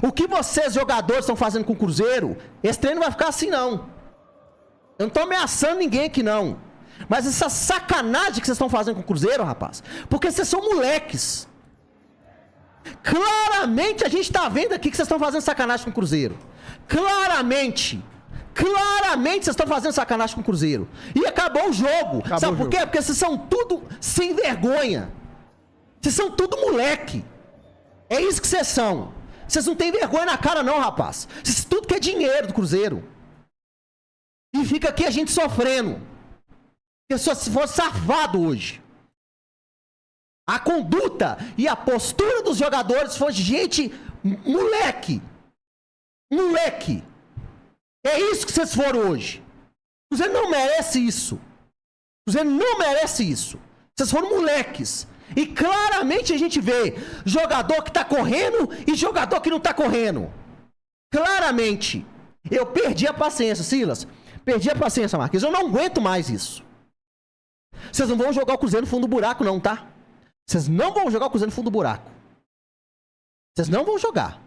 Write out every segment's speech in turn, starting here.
O que vocês, jogadores, estão fazendo com o Cruzeiro, esse treino não vai ficar assim, não. Eu não tô ameaçando ninguém aqui, não. Mas essa sacanagem que vocês estão fazendo com o Cruzeiro, rapaz, porque vocês são moleques. Claramente a gente tá vendo aqui que vocês estão fazendo sacanagem com o Cruzeiro. Claramente vocês estão fazendo sacanagem com o Cruzeiro. E acabou o jogo. Sabe por quê? Porque vocês são tudo sem vergonha. Vocês são tudo moleque. É isso que vocês são. Vocês não têm vergonha na cara não, rapaz. Vocês tudo que é dinheiro do Cruzeiro. E fica aqui a gente sofrendo. Porque se for safado hoje. A conduta e a postura dos jogadores foi de gente moleque. Moleque. É isso que vocês foram hoje. O Cruzeiro não merece isso. O Cruzeiro não merece isso. Vocês foram moleques. E claramente a gente vê jogador que tá correndo e jogador que não tá correndo. Claramente. Eu perdi a paciência, Silas. Perdi a paciência, Marquinhos. Eu não aguento mais isso. Vocês não vão jogar o Cruzeiro no fundo do buraco, não, tá? Vocês não vão jogar o Cruzeiro no fundo do buraco. Vocês não vão jogar.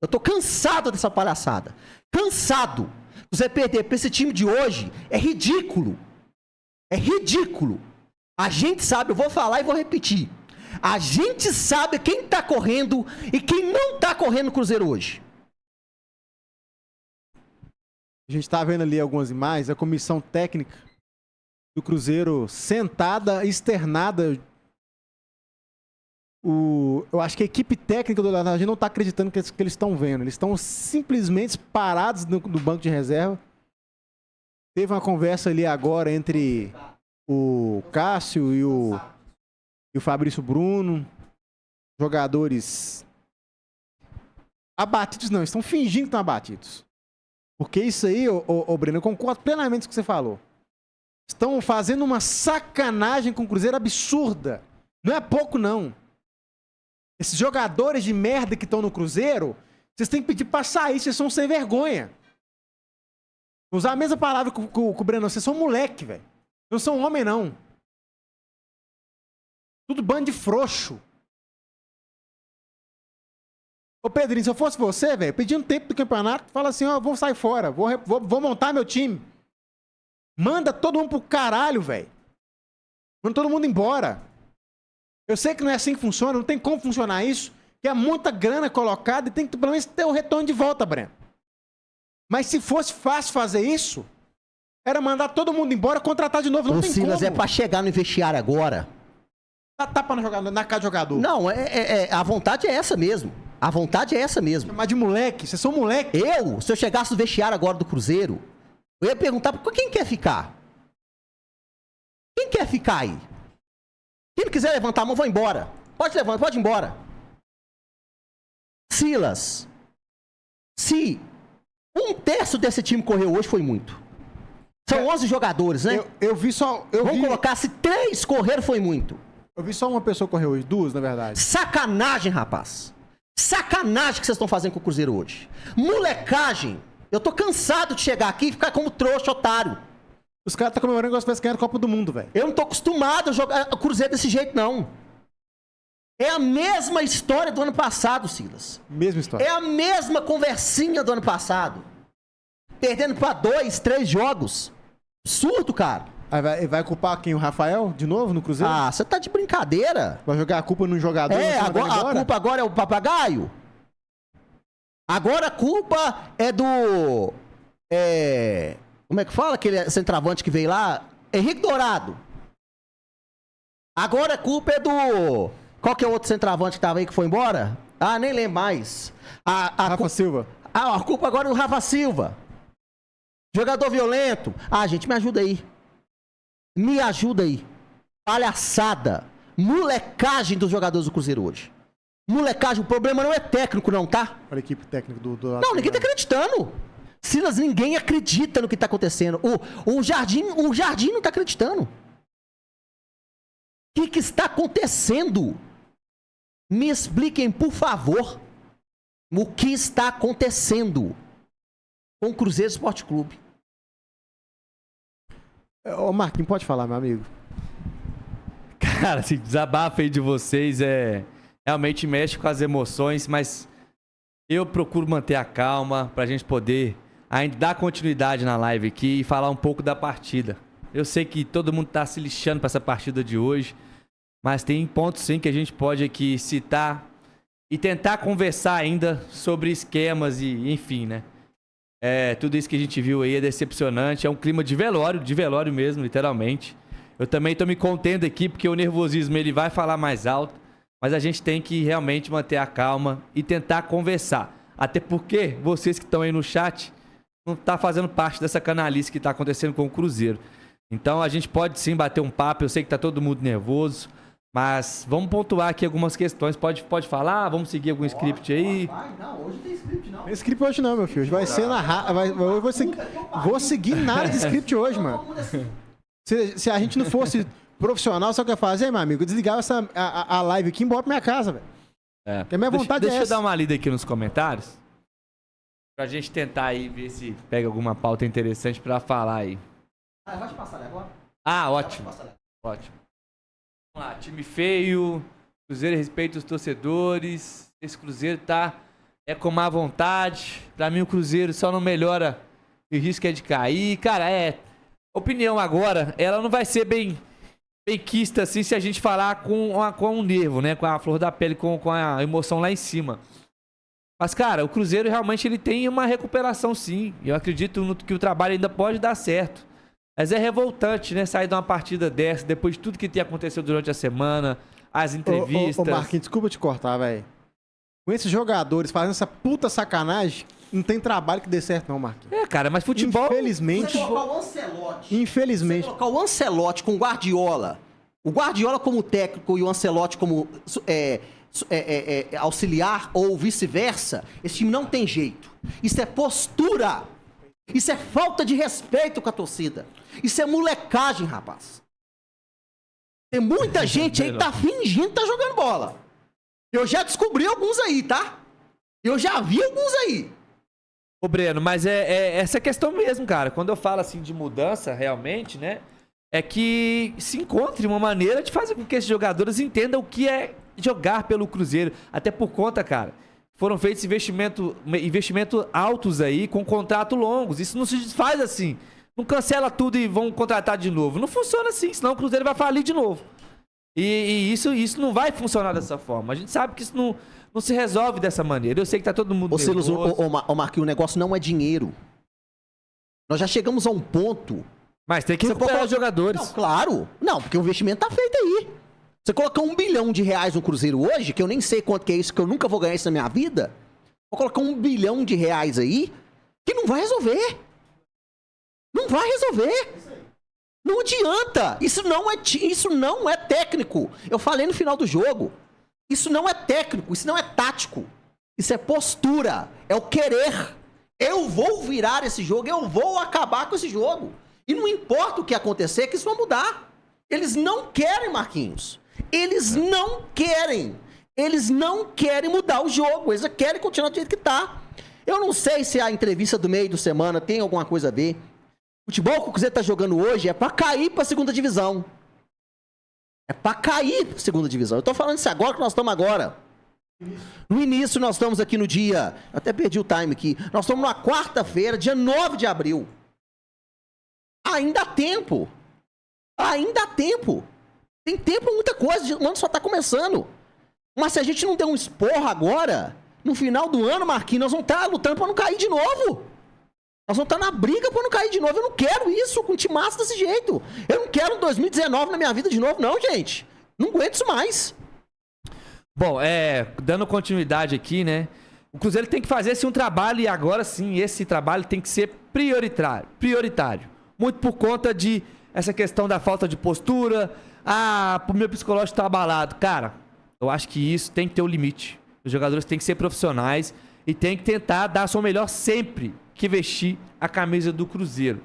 Eu tô cansado dessa palhaçada. Cansado. Você perder pra esse time de hoje é ridículo. É ridículo. A gente sabe, eu vou falar e vou repetir. A gente sabe quem tá correndo e quem não tá correndo no Cruzeiro hoje. A gente tá vendo ali algumas imagens, a comissão técnica do Cruzeiro sentada, externada. Eu acho que a equipe técnica do Leonardo, a gente não tá acreditando que eles estão vendo. Eles estão simplesmente parados no banco de reserva. Teve uma conversa ali agora entre o Cássio e o Fabrício Bruno. Jogadores abatidos não, estão fingindo que estão abatidos. Porque isso aí, Breno, eu concordo plenamente com o que você falou. Estão fazendo uma sacanagem com o Cruzeiro absurda. Não é pouco, não. Esses jogadores de merda que estão no Cruzeiro, vocês têm que pedir pra sair, vocês são sem vergonha. Vou usar a mesma palavra que o Breno, vocês são moleque, velho. Não são homem, não. Tudo bando de frouxo. Ô, Pedrinho, se eu fosse você, velho, pedindo tempo do campeonato, fala assim, ó, vou sair fora, vou montar meu time. Manda todo mundo pro caralho, velho. Manda todo mundo embora. Eu sei que não é assim que funciona, não tem como funcionar isso, que é muita grana colocada e tem que pelo menos ter o retorno de volta, Breno. Mas se fosse fácil fazer isso, era mandar todo mundo embora, contratar de novo, não tem Silas, como. é pra chegar no vestiário agora. Dá tapa na cara do jogador. Não, a vontade é essa mesmo. A vontade é essa mesmo. Chamar de moleque, vocês são moleque. Se eu chegasse no vestiário agora do Cruzeiro, eu ia perguntar pra quem quer ficar? Quem quer ficar aí? Quem não quiser levantar a mão, vai embora. Pode levantar, pode ir embora. Silas, se 1/3 desse time correu hoje, foi muito. São 11 jogadores, né? Eu vi só... Vamos colocar, se 3 correram, foi muito. Eu vi só uma pessoa correr hoje, 2, na verdade. Sacanagem, rapaz. Sacanagem que vocês estão fazendo com o Cruzeiro hoje. Molecagem. Eu tô cansado de chegar aqui e ficar como trouxa, otário. Os caras estão comemorando que vocês ganharam a Copa do Mundo, velho. Eu não tô acostumado a jogar o Cruzeiro desse jeito, não. É a mesma história do ano passado, Silas. Mesma história. É a mesma conversinha do ano passado. Perdendo pra 2, 3 jogos. Absurdo, cara. Aí vai culpar quem? O Rafael? De novo no Cruzeiro? Ah, você tá de brincadeira. Vai jogar a culpa num jogador? Agora, a culpa agora é o papagaio? Agora a culpa é do... como é que fala aquele centroavante que veio lá? Henrique Dourado. Agora a culpa é do... Qual que é o outro centroavante que tava aí que foi embora? Ah, nem lembro mais. Rafa Silva. A culpa agora é do Rafa Silva. Jogador violento. Ah, gente, me ajuda aí. Me ajuda aí. Palhaçada. Molecagem dos jogadores do Cruzeiro hoje. Molecagem, o problema não é técnico não, tá? Olha a equipe técnica do... Não, ninguém tá acreditando. Silas, ninguém acredita no que tá acontecendo. O Jardim não tá acreditando. O que está acontecendo? Me expliquem, por favor, o que está acontecendo com o Cruzeiro Esporte Clube. Ô, Marquinhos, pode falar, meu amigo. Cara, esse desabafo aí de vocês realmente mexe com as emoções, mas Eu procuro manter a calma pra gente poder ainda dar continuidade na live aqui e falar um pouco da partida. Eu sei que todo mundo tá se lixando pra essa partida de hoje, mas tem pontos sim que a gente pode aqui citar e tentar conversar ainda sobre esquemas e enfim, né? Tudo isso que a gente viu aí é decepcionante, é um clima de velório mesmo, literalmente. Eu também tô me contendo aqui porque o nervosismo ele vai falar mais alto, mas a gente tem que realmente manter a calma e tentar conversar. Até porque vocês que estão aí no chat não tá fazendo parte dessa canalice que tá acontecendo com o Cruzeiro. Então a gente pode sim bater um papo, eu sei que tá todo mundo nervoso, mas vamos pontuar aqui algumas questões. Pode falar? Vamos seguir algum script aí? Não, hoje não tem script, não. Não tem script hoje não, meu filho. Hoje vai ser eu vou seguir nada de script hoje, mano. Se a gente não fosse profissional, sabe o que eu ia fazer, meu amigo? Eu desligava a live aqui e ia embora pra minha casa, velho. Porque a minha vontade deixa é essa. eu dar uma lida aqui nos comentários, pra gente tentar aí ver se pega alguma pauta interessante pra falar aí. Vai te passar agora? Ah, ótimo. Ótimo. Vamos lá, time feio, Cruzeiro respeita os torcedores, esse Cruzeiro com má vontade, pra mim o Cruzeiro só não melhora e o risco é de cair. Cara, opinião agora, ela não vai ser bem quista assim se a gente falar com o nervo, né, com a flor da pele, com a emoção lá em cima. Mas, cara, o Cruzeiro realmente ele tem uma recuperação sim, eu acredito que o trabalho ainda pode dar certo. Mas é revoltante, né? Sair de uma partida dessa, depois de tudo que tem acontecido durante a semana, as entrevistas. Ô Marquinhos, desculpa te cortar, velho. Com esses jogadores fazendo essa puta sacanagem, não tem trabalho que dê certo, não, Marquinhos. Cara, mas futebol. Infelizmente. Você colocar o Ancelotti. Infelizmente. Você colocar o Ancelotti com o Guardiola. O Guardiola como técnico e o Ancelotti como auxiliar ou vice-versa, esse time não tem jeito. Isso é postura. Isso é falta de respeito com a torcida. Isso é molecagem, rapaz. Tem muita gente aí que tá fingindo que tá jogando bola. Eu já descobri alguns aí, tá? Eu já vi alguns aí. Ô, Breno, mas é essa questão mesmo, cara. Quando eu falo assim de mudança, realmente, né? É que se encontre uma maneira de fazer com que esses jogadores entendam o que é jogar pelo Cruzeiro. Até por conta, cara, foram feitos investimento altos aí, com contrato longos. Isso não se desfaz assim. Não cancela tudo e vão contratar de novo. Não funciona assim, senão o Cruzeiro vai falir de novo. E isso não vai funcionar dessa forma. A gente sabe que isso não se resolve dessa maneira. Eu sei que tá todo mundo nervoso. Ô Marquinhos, o negócio não é dinheiro. Nós já chegamos a um ponto... Mas tem que recuperar os jogadores. Não, claro. Não, porque o investimento tá feito aí. Você colocar R$1 bilhão no Cruzeiro hoje, que eu nem sei quanto que é isso, que eu nunca vou ganhar isso na minha vida, vou colocar R$1 bilhão aí, que não vai resolver. Não vai resolver. Não adianta. Isso não é técnico. Eu falei no final do jogo. Isso não é técnico, isso não é tático. Isso é postura, é o querer. Eu vou virar esse jogo, eu vou acabar com esse jogo. E não importa o que acontecer, que isso vai mudar. Eles não querem, Marquinhos. Eles não querem. Eles não querem mudar o jogo. Eles querem continuar do jeito que tá. Eu não sei se a entrevista do meio de semana tem alguma coisa a ver. O futebol que o Cruzeiro tá jogando hoje é pra cair pra segunda divisão. É pra cair pra segunda divisão. Eu tô falando isso agora que nós estamos agora. No início nós estamos aqui no dia... Eu até perdi o time aqui. Nós estamos na quarta-feira, dia 9 de abril. Ainda há tempo. Ainda há tempo. Tem tempo pra muita coisa. O ano só tá começando. Mas se a gente não der um esporro agora, no final do ano, Marquinhos, nós vamos estar lutando pra não cair de novo. Nós vamos estar na briga pra não cair de novo. Eu não quero isso com um time massa desse jeito. Eu não quero um 2019 na minha vida de novo, não, gente. Não aguento isso mais. Bom, dando continuidade aqui, né? O Cruzeiro tem que fazer esse um trabalho e agora sim, esse trabalho tem que ser prioritário. Muito por conta de essa questão da falta de postura. O meu psicológico tá abalado. Cara, eu acho que isso tem que ter um limite. Os jogadores têm que ser profissionais e tem que tentar dar o seu melhor sempre que vestir a camisa do Cruzeiro.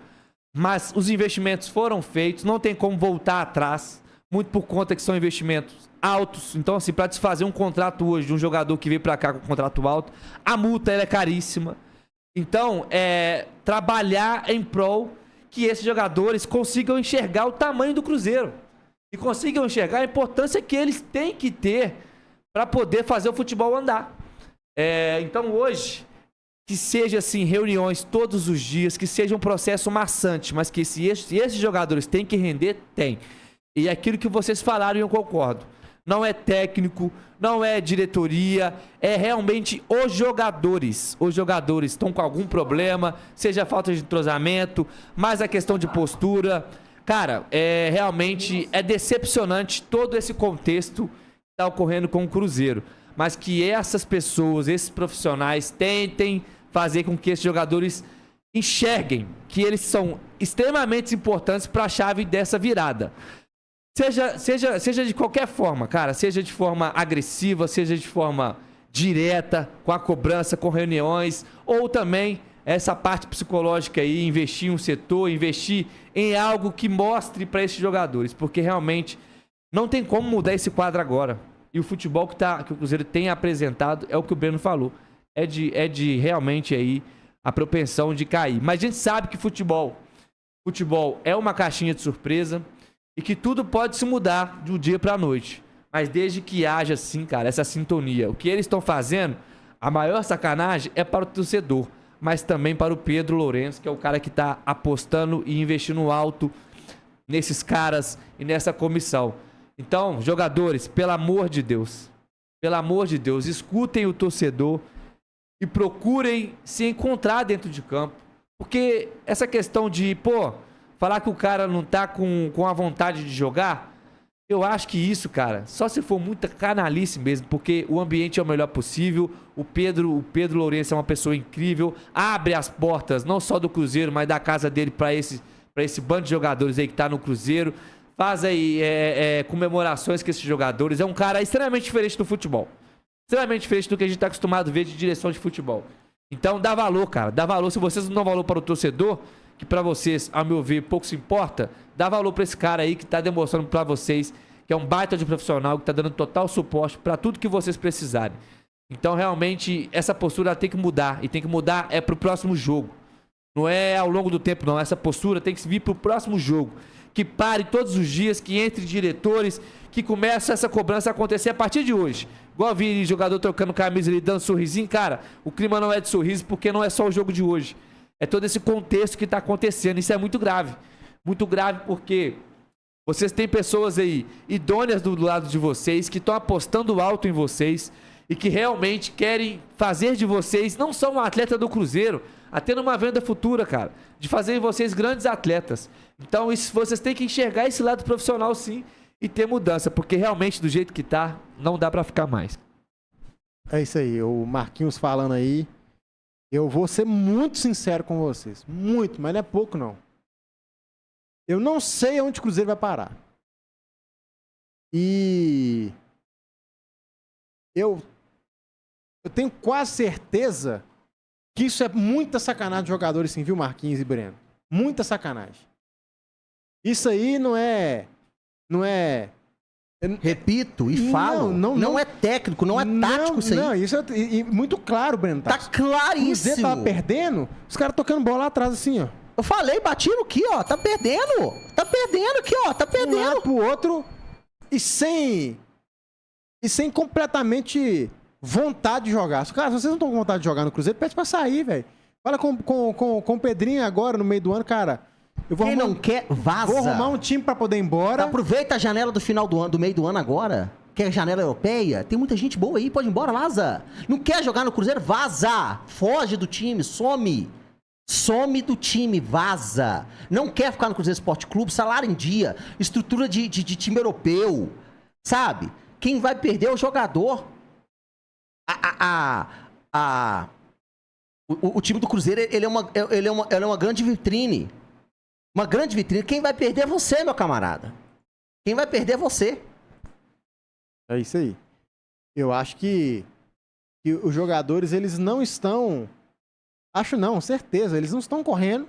Mas os investimentos foram feitos, não tem como voltar atrás, muito por conta que são investimentos altos. Então, assim, para desfazer um contrato hoje de um jogador que veio para cá com um contrato alto, a multa ela é caríssima. Então, trabalhar em prol que esses jogadores consigam enxergar o tamanho do Cruzeiro e consigam enxergar a importância que eles têm que ter para poder fazer o futebol andar. Então hoje, que seja assim, reuniões todos os dias, que seja um processo maçante, mas que se esses jogadores têm que render, tem. E aquilo que vocês falaram, eu concordo. Não é técnico, não é diretoria, é realmente os jogadores. Os jogadores estão com algum problema, seja falta de entrosamento, mas a questão de postura. Cara, realmente é decepcionante todo esse contexto que está ocorrendo com o Cruzeiro. Mas que essas pessoas, esses profissionais, tentem fazer com que esses jogadores enxerguem que eles são extremamente importantes para a chave dessa virada. Seja de qualquer forma, cara, seja de forma agressiva, seja de forma direta, com a cobrança, com reuniões, ou também essa parte psicológica aí, investir em um setor, investir em algo que mostre para esses jogadores, porque realmente não tem como mudar esse quadro agora. E o futebol que o Cruzeiro tem apresentado é o que o Breno falou, é de realmente aí a propensão de cair. Mas a gente sabe que futebol é uma caixinha de surpresa, e que tudo pode se mudar de um dia para a noite. Mas desde que haja, assim, cara, essa sintonia. O que eles estão fazendo, a maior sacanagem é para o torcedor, mas também para o Pedro Lourenço, que é o cara que está apostando e investindo alto nesses caras e nessa comissão. Então, jogadores, pelo amor de Deus, escutem o torcedor e procurem se encontrar dentro de campo. Porque essa questão de, falar que o cara não tá com a vontade de jogar, eu acho que isso, cara, só se for muita canalice mesmo, porque o ambiente é o melhor possível, o Pedro Lourenço é uma pessoa incrível, abre as portas, não só do Cruzeiro, mas da casa dele para esse bando de jogadores aí que tá no Cruzeiro, faz aí comemorações com esses jogadores, é um cara extremamente diferente do futebol, extremamente diferente do que a gente tá acostumado a ver de direção de futebol. Então dá valor, cara, dá valor. Se vocês não dão valor para o torcedor, que pra vocês, a meu ver, pouco se importa, dá valor pra esse cara aí que tá demonstrando pra vocês que é um baita de profissional, que tá dando total suporte pra tudo que vocês precisarem. Então, realmente, essa postura tem que mudar, e tem que mudar pro próximo jogo. Não é ao longo do tempo, não. Essa postura tem que vir pro próximo jogo. Que pare todos os dias, que entre diretores, que comece essa cobrança a acontecer a partir de hoje. Igual vi jogador trocando camisa ali, dando sorrisinho. Cara, o clima não é de sorriso, porque não é só o jogo de hoje. É todo esse contexto que está acontecendo. Isso é muito grave. Muito grave porque vocês têm pessoas aí idôneas do lado de vocês, que estão apostando alto em vocês e que realmente querem fazer de vocês não só um atleta do Cruzeiro, até numa venda futura, cara, de fazer de vocês grandes atletas. Então vocês têm que enxergar esse lado profissional sim e ter mudança, porque realmente do jeito que tá, não dá para ficar mais. É isso aí, o Marquinhos falando aí. Eu vou ser muito sincero com vocês. Muito, mas não é pouco, não. Eu não sei onde o Cruzeiro vai parar. E eu tenho quase certeza que isso é muita sacanagem de jogadores, sim, viu, Marquinhos e Breno? Muita sacanagem. Isso aí não é... Repito e falo, não é técnico, não é tático isso aí. Não, isso é muito claro, Breno. Tá claríssimo. O Cruzeiro tava perdendo, os caras tocando bola lá atrás assim, ó. Eu falei, bati no aqui, ó, tá perdendo. Tá perdendo aqui, ó, tá perdendo. Um lado pro outro e sem completamente vontade de jogar. Cara, se vocês não estão com vontade de jogar no Cruzeiro, pede pra sair, velho. Fala com o Pedrinho agora, no meio do ano, cara. Quem não quer, vaza. Vou arrumar um time pra poder ir embora. Aproveita a janela do final do ano, do meio do ano agora. Que é a janela europeia. Tem muita gente boa aí, pode ir embora, vaza. Não quer jogar no Cruzeiro? Vaza. Foge do time, some. Some do time, vaza. Não quer ficar no Cruzeiro Esporte Clube, salário em dia, estrutura de time europeu. Sabe? Quem vai perder é o jogador. O time do Cruzeiro, ele é uma grande vitrine. Uma grande vitrine. Quem vai perder é você, meu camarada. Quem vai perder é você. É isso aí. Eu acho que os jogadores, eles não estão... Acho não, certeza. Eles não estão correndo.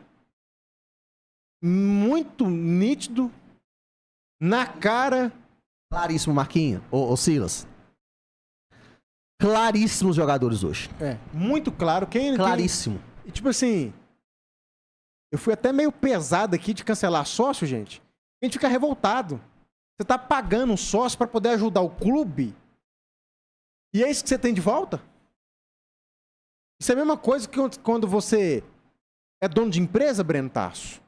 Muito nítido. Na cara. Claríssimo, Marquinhos. Ô Silas. Claríssimos jogadores hoje. É, muito claro. Claríssimo. E tipo assim... Eu fui até meio pesado aqui de cancelar sócio, gente. A gente fica revoltado. Você tá pagando um sócio para poder ajudar o clube. E é isso que você tem de volta? Isso é a mesma coisa que quando você é dono de empresa, Breno Tasso.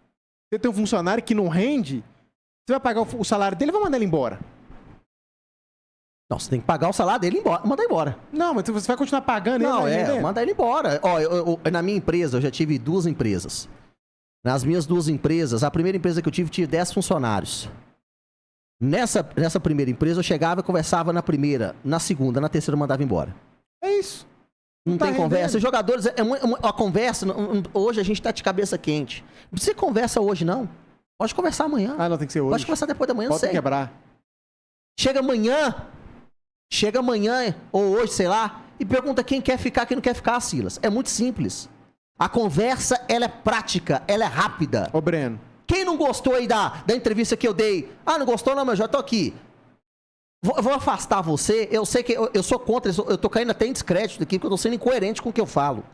Você tem um funcionário que não rende, você vai pagar o salário dele e vai mandar ele embora. Não, você tem que pagar o salário dele e mandar embora. Não, mas você vai continuar pagando Não, ele. mandar ele embora. Ó, na minha empresa, eu já tive 2 empresas. Nas minhas 2 empresas, a primeira empresa que eu tive 10 funcionários. Nessa primeira empresa, eu chegava e conversava na primeira, na segunda, na terceira eu mandava embora. É isso. Não tá tem conversa. Os jogadores, a conversa, hoje a gente tá de cabeça quente. Não precisa conversa hoje, não. Pode conversar amanhã. Ah, não, tem que ser hoje. Pode conversar depois da manhã, Pode quebrar. Chega amanhã, ou hoje, sei lá, e pergunta quem quer ficar, quem não quer ficar, Silas. É muito simples. A conversa, ela é prática, ela é rápida. Ô, Breno. Quem não gostou aí da entrevista que eu dei? Ah, não gostou não, mas eu já tô aqui. Vou afastar você. Eu sei que eu sou contra, eu tô caindo até em descrédito aqui, porque eu tô sendo incoerente com o que eu falo.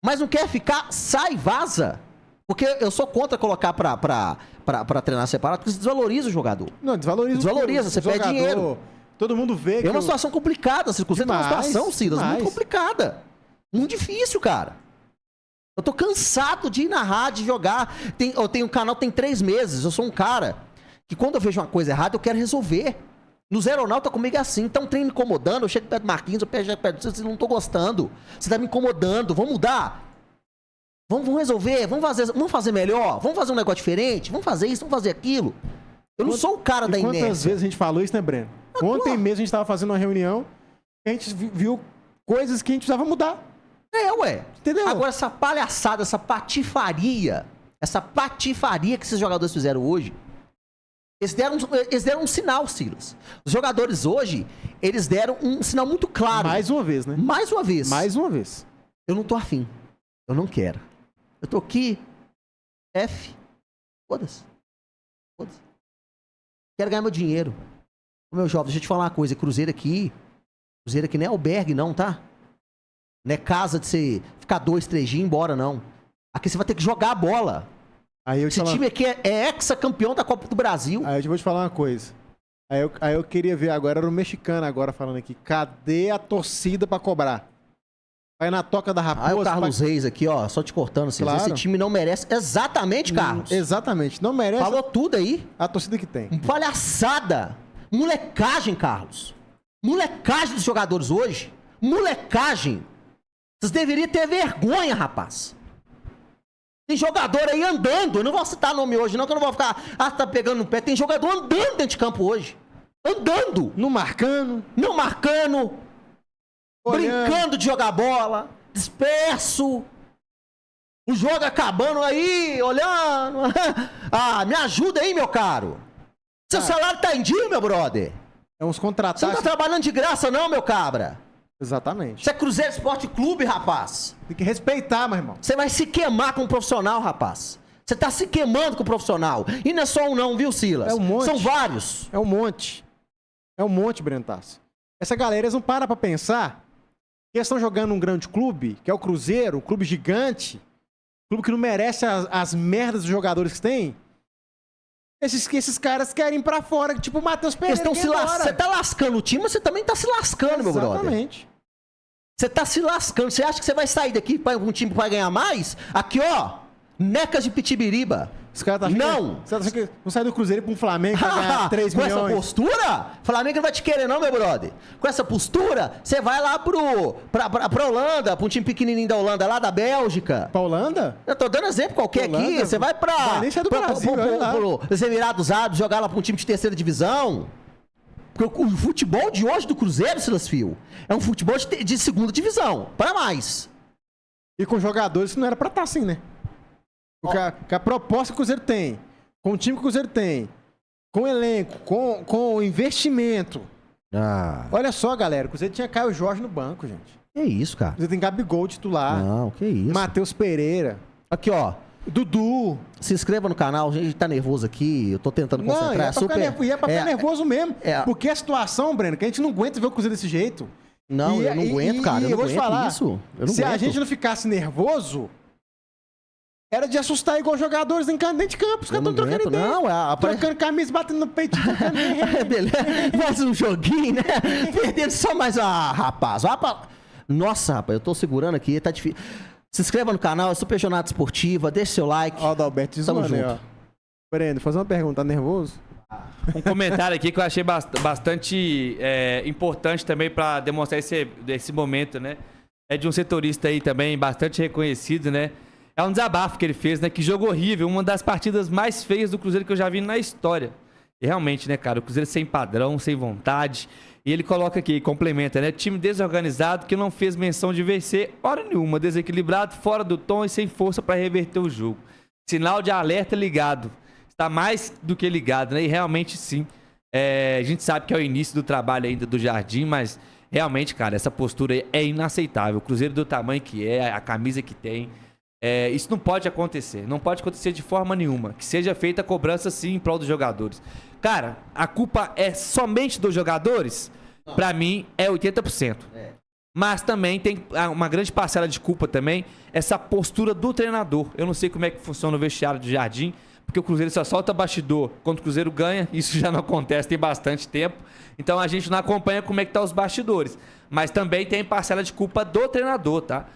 Mas não quer ficar, sai, vaza. Porque eu sou contra colocar pra treinar separado, porque isso desvaloriza o jogador. Não, desvaloriza. Você perde dinheiro. Todo mundo vê que... É uma situação complicada, você tem uma situação, Silas, muito complicada. Muito difícil, cara. Eu tô cansado de ir na rádio jogar. Eu tenho um canal tem 3 meses. Eu sou um cara que quando eu vejo uma coisa errada, eu quero resolver. No Zé Ronaldo comigo é assim. Então, treino me incomodando. Eu chego perto do Marquinhos, eu chego perto de você, não tô gostando. Você tá me incomodando. Vamos mudar. Vamos resolver. Vamos fazer melhor. Vamos fazer um negócio diferente. Vamos fazer isso, vamos fazer aquilo. Eu não sou o cara da inércia. Quantas vezes a gente falou isso, né, Breno? Ontem mesmo a gente tava fazendo uma reunião e a gente viu coisas que a gente precisava mudar. Ué. Entendeu? Agora, essa palhaçada, essa patifaria que esses jogadores fizeram hoje, eles deram um sinal, Silas. Os jogadores hoje, eles deram um sinal muito claro. Mais uma vez, né? Mais uma vez. Eu não tô afim. Eu não quero. Eu tô aqui. Foda-se. Quero ganhar meu dinheiro. Meu jovem, deixa eu te falar uma coisa. Cruzeiro aqui não é albergue, não, tá? Não é casa de você ficar 2, 3 dias e ir embora, não. Aqui você vai ter que jogar a bola. Esse time aqui é ex-campeão da Copa do Brasil. Aí eu vou te falar uma coisa. Aí eu queria ver agora, era o mexicano agora falando aqui. Cadê a torcida pra cobrar? Vai na toca da Raposa. O Carlos Reis aqui, ó, só te cortando. Claro. Esse time não merece. Exatamente, Carlos. Exatamente. Não merece. Falou tudo aí. A torcida que tem. Palhaçada. Molecagem, Carlos. Molecagem dos jogadores hoje. Molecagem. Vocês deveriam ter vergonha, rapaz. Tem jogador aí andando. Eu não vou citar nome hoje, não, que eu não vou ficar... Ah, tá pegando no pé. Tem jogador andando dentro de campo hoje. Andando. Não marcando. Olhando. Brincando de jogar bola. Disperso. O jogo acabando aí, olhando. Ah, me ajuda aí, meu caro. Seu salário tá em dia, meu brother. É uns contratados. Você não tá trabalhando de graça, não, meu cabra. Exatamente. Você é Cruzeiro Esporte Clube, rapaz. Tem que respeitar, meu irmão. Você vai se queimar com um profissional, rapaz. Você tá se queimando com o profissional. E não é só um não, viu, Silas? É um monte. São vários. É um monte, Breno Tasso. Essa galera, eles não param pra pensar que eles estão jogando um grande clube, que é o Cruzeiro, um clube gigante, um clube que não merece as merdas dos jogadores que tem. Esses caras querem ir pra fora, tipo o Matheus Pereira. Você tá lascando o time, mas você também tá se lascando, meu brother. Exatamente. Você tá se lascando. Você acha que você vai sair daqui para um time que vai ganhar mais? Aqui, ó. Necas de Pitibiriba. Os caras tá não. Você acha que não sai do Cruzeiro pra um Flamengo pra ganhar 3 milhões? Com essa postura, Flamengo não vai te querer não, meu brother. Com essa postura, você vai lá pra Holanda, pra um time pequenininho da Holanda, lá da Bélgica. Pra Holanda? Eu tô dando exemplo qualquer aqui. Você vai pro Emirados Árabes, jogar lá pra um time de 3ª divisão. Porque o futebol de hoje do Cruzeiro, Silas Fio, é um futebol de 2ª divisão, para mais. E com jogadores não era pra estar assim, né? Porque a proposta que o Cruzeiro tem, com o time que o Cruzeiro tem, com o elenco, com o investimento. Olha só, galera, o Cruzeiro tinha Caio Jorge no banco, gente. Que isso, cara? O Cruzeiro tem Gabigol titular. Não, que isso. Matheus Pereira. Aqui, ó. Dudu. Se inscreva no canal, a gente tá nervoso aqui, eu tô tentando concentrar. Não, é pra ficar nervoso mesmo. Porque a situação, Breno, que a gente não aguenta ver o Cruzeiro desse jeito. Não, eu não aguento, cara. Eu vou te falar isso. Se a gente não ficasse nervoso, era de assustar igual jogadores dentro de campo. Os caras estão trocando ideia. Não, trocando camisa, batendo no peito. Beleza. Mais um joguinho, né? Perdendo só mais uma rapaz. Nossa, rapaz, eu tô segurando aqui, tá difícil. Se inscreva no canal, é Super Jornada Esportiva, deixa seu like. Ó, o Adalberto Tamo zoando aí, ó. junto. Breno, fazer uma pergunta, tá nervoso? Um comentário aqui que eu achei bastante importante também para demonstrar esse momento, né? É de um setorista aí também bastante reconhecido, né? É um desabafo que ele fez, né? Que jogo horrível, uma das partidas mais feias do Cruzeiro que eu já vi na história. E realmente, né, cara? O Cruzeiro sem padrão, sem vontade. E ele coloca aqui, complementa, né? Time desorganizado que não fez menção de vencer hora nenhuma, desequilibrado, fora do tom e sem força para reverter o jogo. Sinal de alerta ligado. Está mais do que ligado, né? E realmente sim. A gente sabe que é o início do trabalho ainda do Jardim, mas realmente, cara, essa postura é inaceitável. O Cruzeiro do tamanho que é, a camisa que tem. Isso não pode acontecer. Não pode acontecer de forma nenhuma. Que seja feita a cobrança sim em prol dos jogadores. Cara, a culpa é somente dos jogadores? Pra mim, é 80%. Mas também tem uma grande parcela de culpa também, essa postura do treinador. Eu não sei como é que funciona o vestiário do Jardim, porque o Cruzeiro só solta bastidor quando o Cruzeiro ganha. Isso já não acontece, tem bastante tempo. Então a gente não acompanha como é que tá os bastidores. Mas também tem parcela de culpa do treinador, tá?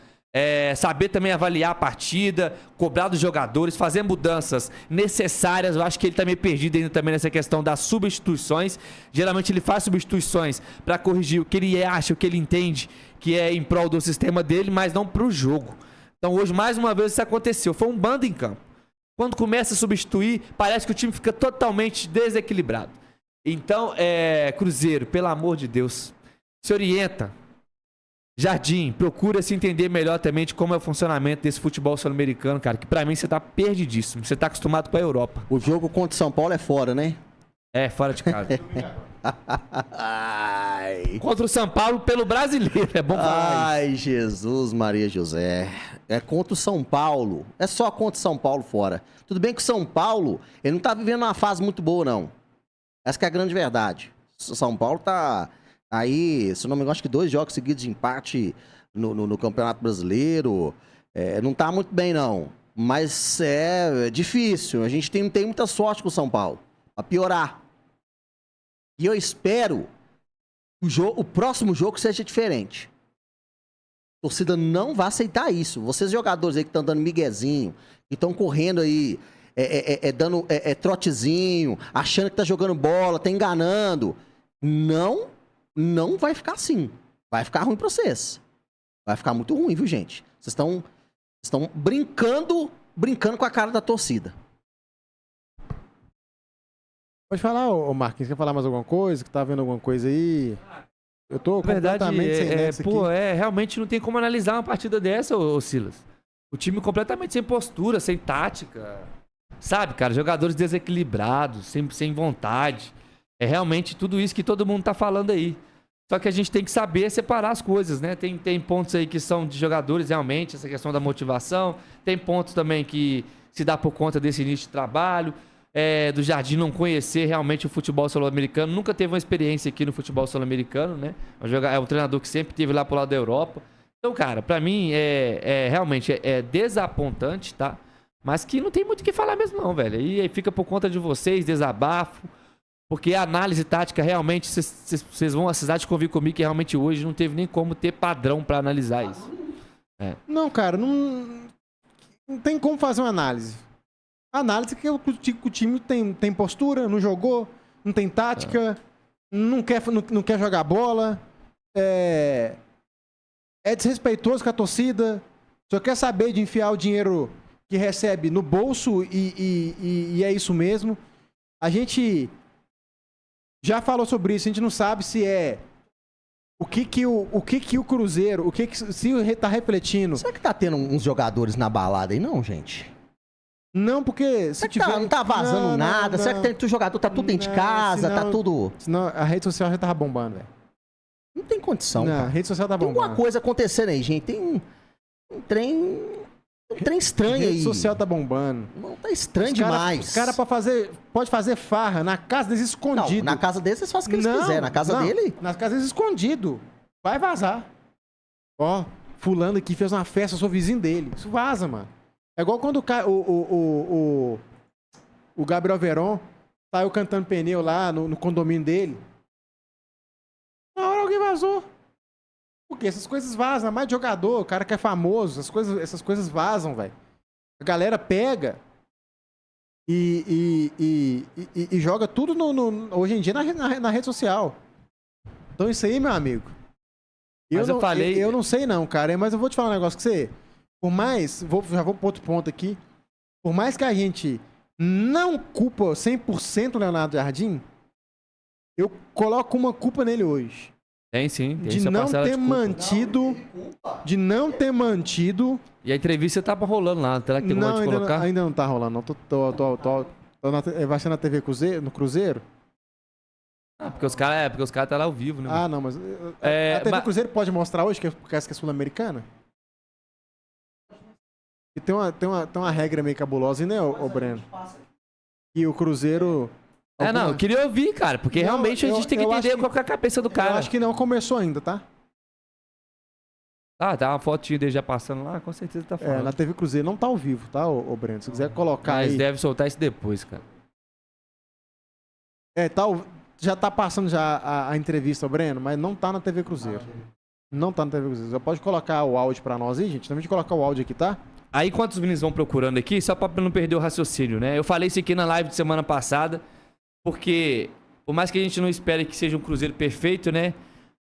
Saber também avaliar a partida, cobrar dos jogadores, fazer mudanças necessárias. Eu acho que ele tá meio perdido ainda também nessa questão das substituições. Geralmente ele faz substituições para corrigir o que ele acha, o que ele entende que é em prol do sistema dele, mas não pro jogo. Então hoje, mais uma vez, isso aconteceu. Foi um bando em campo. Quando começa a substituir, parece que o time fica totalmente desequilibrado. Então, Cruzeiro, pelo amor de Deus, se orienta. Jardim, procura se entender melhor também de como é o funcionamento desse futebol sul-americano, cara, que pra mim você tá perdidíssimo. Você tá acostumado com a Europa. O jogo contra o São Paulo é fora, né? Fora de casa. Ai. Contra o São Paulo pelo brasileiro, é bom falar isso. Ai, Jesus, Maria José. É contra o São Paulo. É só contra o São Paulo fora. Tudo bem que o São Paulo, ele não tá vivendo uma fase muito boa, não. Essa que é a grande verdade. O São Paulo tá aí, se não me engano, acho que 2 jogos seguidos de empate no Campeonato Brasileiro. Não tá muito bem, não. Mas é difícil. A gente tem muita sorte com o São Paulo. Pra piorar. E eu espero o próximo jogo seja diferente. A torcida não vai aceitar isso. Vocês jogadores aí que estão dando miguezinho, que estão correndo aí, dando trotezinho, achando que tá jogando bola, tá enganando. Não vai ficar assim. Vai ficar ruim pra vocês. Vai ficar muito ruim, viu, gente? Vocês estão brincando com a cara da torcida. Pode falar, ô Marquinhos, quer falar mais alguma coisa? Que tá vendo alguma coisa aí? Eu tô Na verdade, completamente sem nessa aqui. realmente não tem como analisar uma partida dessa, ô Silas. O time completamente sem postura, sem tática. Sabe, cara? Jogadores desequilibrados, sem vontade. É realmente tudo isso que todo mundo tá falando aí. Só que a gente tem que saber separar as coisas, né? Tem pontos aí que são de jogadores realmente, essa questão da motivação. Tem pontos também que se dá por conta desse início de trabalho. Do Jardim não conhecer realmente o futebol sul-americano. Nunca teve uma experiência aqui no futebol sul-americano, né? É um treinador que sempre esteve lá pro lado da Europa. Então, cara, pra mim realmente é desapontante, tá? Mas que não tem muito o que falar mesmo não, velho. E aí fica por conta de vocês, desabafo. Porque a análise tática realmente, vocês vão de convir comigo que realmente hoje não teve nem como ter padrão pra analisar isso. Não, cara, não tem como fazer uma análise. A análise é que o time tem postura, não jogou, não tem tática, não quer jogar bola, é desrespeitoso com a torcida, só quer saber de enfiar o dinheiro que recebe no bolso e é isso mesmo. A gente já falou sobre isso, a gente não sabe se o que o Cruzeiro, se tá refletindo. Será que tá tendo uns jogadores na balada aí, não, gente? Não, porque se tiver... Não tá vazando nada? Será que o jogador tá tudo dentro de casa? Tá tudo... Senão a rede social já tava bombando, velho. Não tem condição, cara. A rede social tá bombando. Tem alguma coisa acontecendo aí, gente. Tem um trem estranho aí. A rede social tá bombando. Não, tá estranho demais. Os caras pode fazer farra na casa deles escondido. Não, na casa deles eles fazem o que eles quiserem. Na casa dele... Na casa deles escondido. Vai vazar. Ó, fulano aqui fez uma festa, eu sou vizinho dele. Isso vaza, mano. É igual quando o Gabriel Veron saiu cantando pneu lá no condomínio dele. Na hora alguém vazou. Porque essas coisas vazam, mais de jogador, o cara que é famoso, essas coisas vazam, velho. A galera pega e joga tudo hoje em dia na rede social. Então isso aí, meu amigo. Mas eu falei... Eu não sei não, cara, mas eu vou te falar um negócio que você... Por mais... Já vou pro outro ponto aqui. Por mais que a gente não culpa 100% o Leonardo Jardim, eu coloco uma culpa nele hoje. Tem sim. Tem De não ter mantido... De não ter mantido... E a entrevista tá rolando lá. Será que tem como te colocar? Ainda não tá rolando, não. Vai ser na TV Cruzeiro, no Cruzeiro? Ah, porque os caras tá lá ao vivo, né? Ah, não, mas... a TV Cruzeiro pode mostrar hoje, porque essa que é sul-americana? E tem uma regra meio cabulosa, né, ô Breno? E o Cruzeiro... Não, eu queria ouvir, cara, porque realmente a gente tem que entender qual que é a cabeça do cara. Eu acho que não começou ainda, tá? Ah, tá uma fotinha dele já passando lá, com certeza tá falando. Na TV Cruzeiro não tá ao vivo, tá, ô Breno? Se quiser colocar aí... Mas deve soltar isso depois, cara. Já tá passando já a entrevista, Breno, mas não tá na TV Cruzeiro. Não tá na TV Cruzeiro. Você pode colocar o áudio pra nós aí, gente? Também de colocar o áudio aqui, tá? Aí, enquanto os meninos vão procurando aqui, só pra não perder o raciocínio, né? Eu falei isso aqui na live de semana passada, porque, por mais que a gente não espere que seja um Cruzeiro perfeito, né?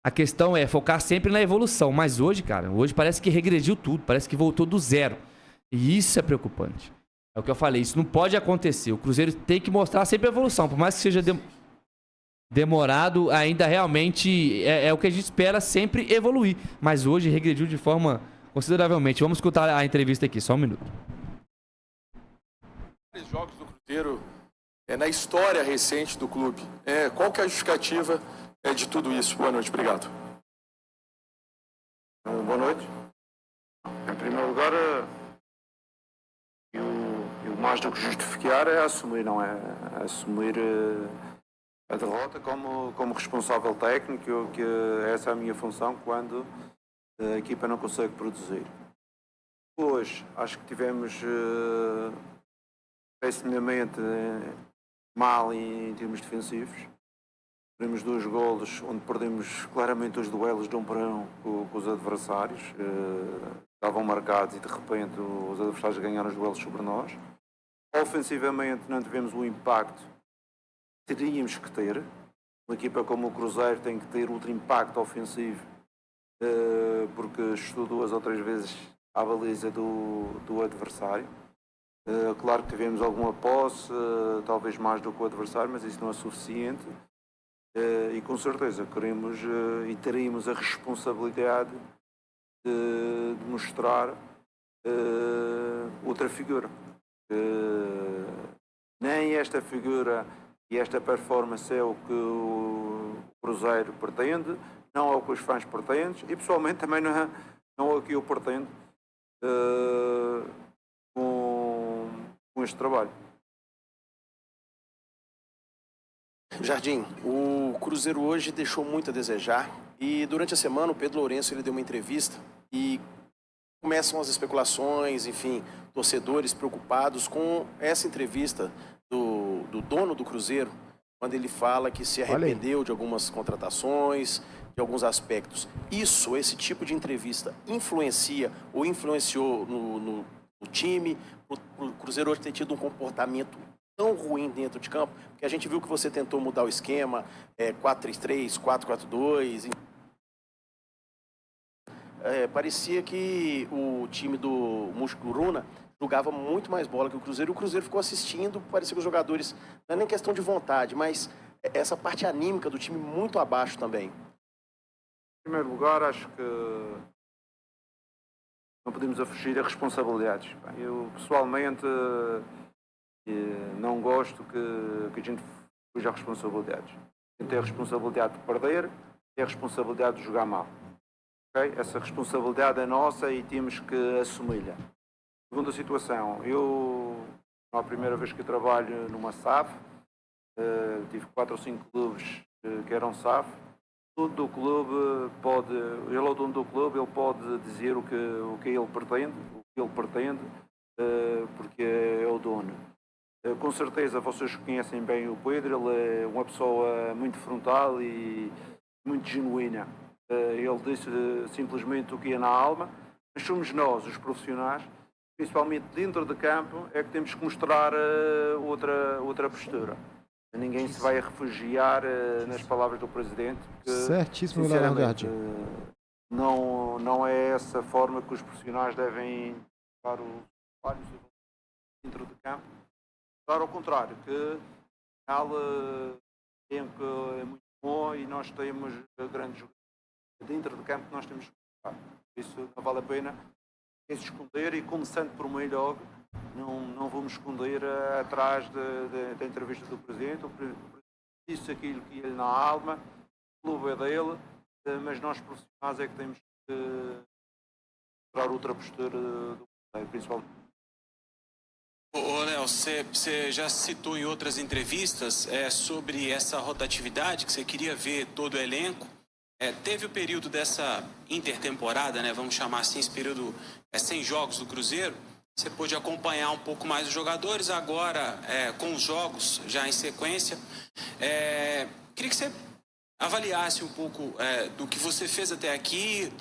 A questão é focar sempre na evolução. Mas hoje, cara, parece que regrediu tudo, parece que voltou do zero. E isso é preocupante. É o que eu falei, isso não pode acontecer. O Cruzeiro tem que mostrar sempre evolução, por mais que seja demorado, ainda realmente é o que a gente espera sempre evoluir. Mas hoje regrediu de forma consideravelmente. Vamos escutar a entrevista aqui, só um minuto. Os jogos do Cruzeiro na história recente do clube. Qual que é a justificativa de tudo isso? Boa noite, obrigado. Boa noite. Em primeiro lugar, eu mais do que justificar é assumir, não é? Assumir a derrota como responsável técnico, que essa é a minha função quando a equipa não consegue produzir. Depois, acho que tivemos pessimamente mal em termos defensivos. Perdemos 2 golos onde perdemos claramente os duelos de 1 para 1 com os adversários. Estavam marcados e de repente os adversários ganharam os duelos sobre nós. Ofensivamente não tivemos o impacto que teríamos que ter. Uma equipa como o Cruzeiro tem que ter outro impacto ofensivo, porque chutou 2 ou 3 vezes à baliza do adversário. Claro que tivemos alguma posse, talvez mais do que o adversário, mas isso não é suficiente. E com certeza queremos e teríamos a responsabilidade de mostrar outra figura. Nem esta figura e esta performance é o que o Cruzeiro pretende, não é o que os fãs pretendem e pessoalmente também não é o que eu pretendo com este trabalho. Jardim, o Cruzeiro hoje deixou muito a desejar e durante a semana o Pedro Lourenço ele deu uma entrevista e começam as especulações, enfim, torcedores preocupados com essa entrevista do dono do Cruzeiro, quando ele fala que se arrependeu de algumas contratações, de alguns aspectos. Esse tipo de entrevista influencia ou influenciou no time, o Cruzeiro hoje ter tido um comportamento tão ruim dentro de campo, porque a gente viu que você tentou mudar o esquema, 4-3-3, 4-4-2. Parecia que o time do Muscuruna jogava muito mais bola que o Cruzeiro. O Cruzeiro ficou assistindo, parecia que os jogadores, não é nem questão de vontade, mas essa parte anímica do time muito abaixo também. Em primeiro lugar, acho que não podemos fugir a responsabilidades. Eu, pessoalmente, não gosto que a gente fuja a responsabilidades. A gente tem a responsabilidade de perder e a responsabilidade de jogar mal. Okay? Essa responsabilidade é nossa e temos que assumi-la. Segunda situação, eu, não é a primeira vez que eu trabalho numa SAF, tive 4 ou 5 clubes que eram SAF. O dono do clube ele é o dono do clube, ele pode dizer o que ele pretende, porque é o dono. Com certeza vocês conhecem bem o Pedro, ele é uma pessoa muito frontal e muito genuína. Ele disse simplesmente o que ia na alma, mas somos nós, os profissionais, principalmente dentro de campo, é que temos que mostrar outra postura. Ninguém se vai refugiar nas palavras do Presidente, que, Certíssimo, sinceramente, Leonardo. não é essa forma que os profissionais devem dar o trabalho dentro de campo. Claro, ao contrário, que ela é muito bom e nós temos grandes jogadores dentro de campo que nós temos que jogar. Isso não vale a pena se esconder e, começando por mim logo, não vou me esconder atrás da entrevista do Presidente. O Presidente disse aquilo que ia na alma, o clube é dele, mas nós profissionais é que temos que mostrar outra postura do Presidente, principalmente. Ô, Léo, você já citou em outras entrevistas sobre essa rotatividade, que você queria ver todo o elenco. Teve o período dessa intertemporada, né? Vamos chamar assim, esse período sem jogos do Cruzeiro. Você pôde acompanhar um pouco mais os jogadores, agora com os jogos já em sequência. Queria que você avaliasse um pouco do que você fez até aqui,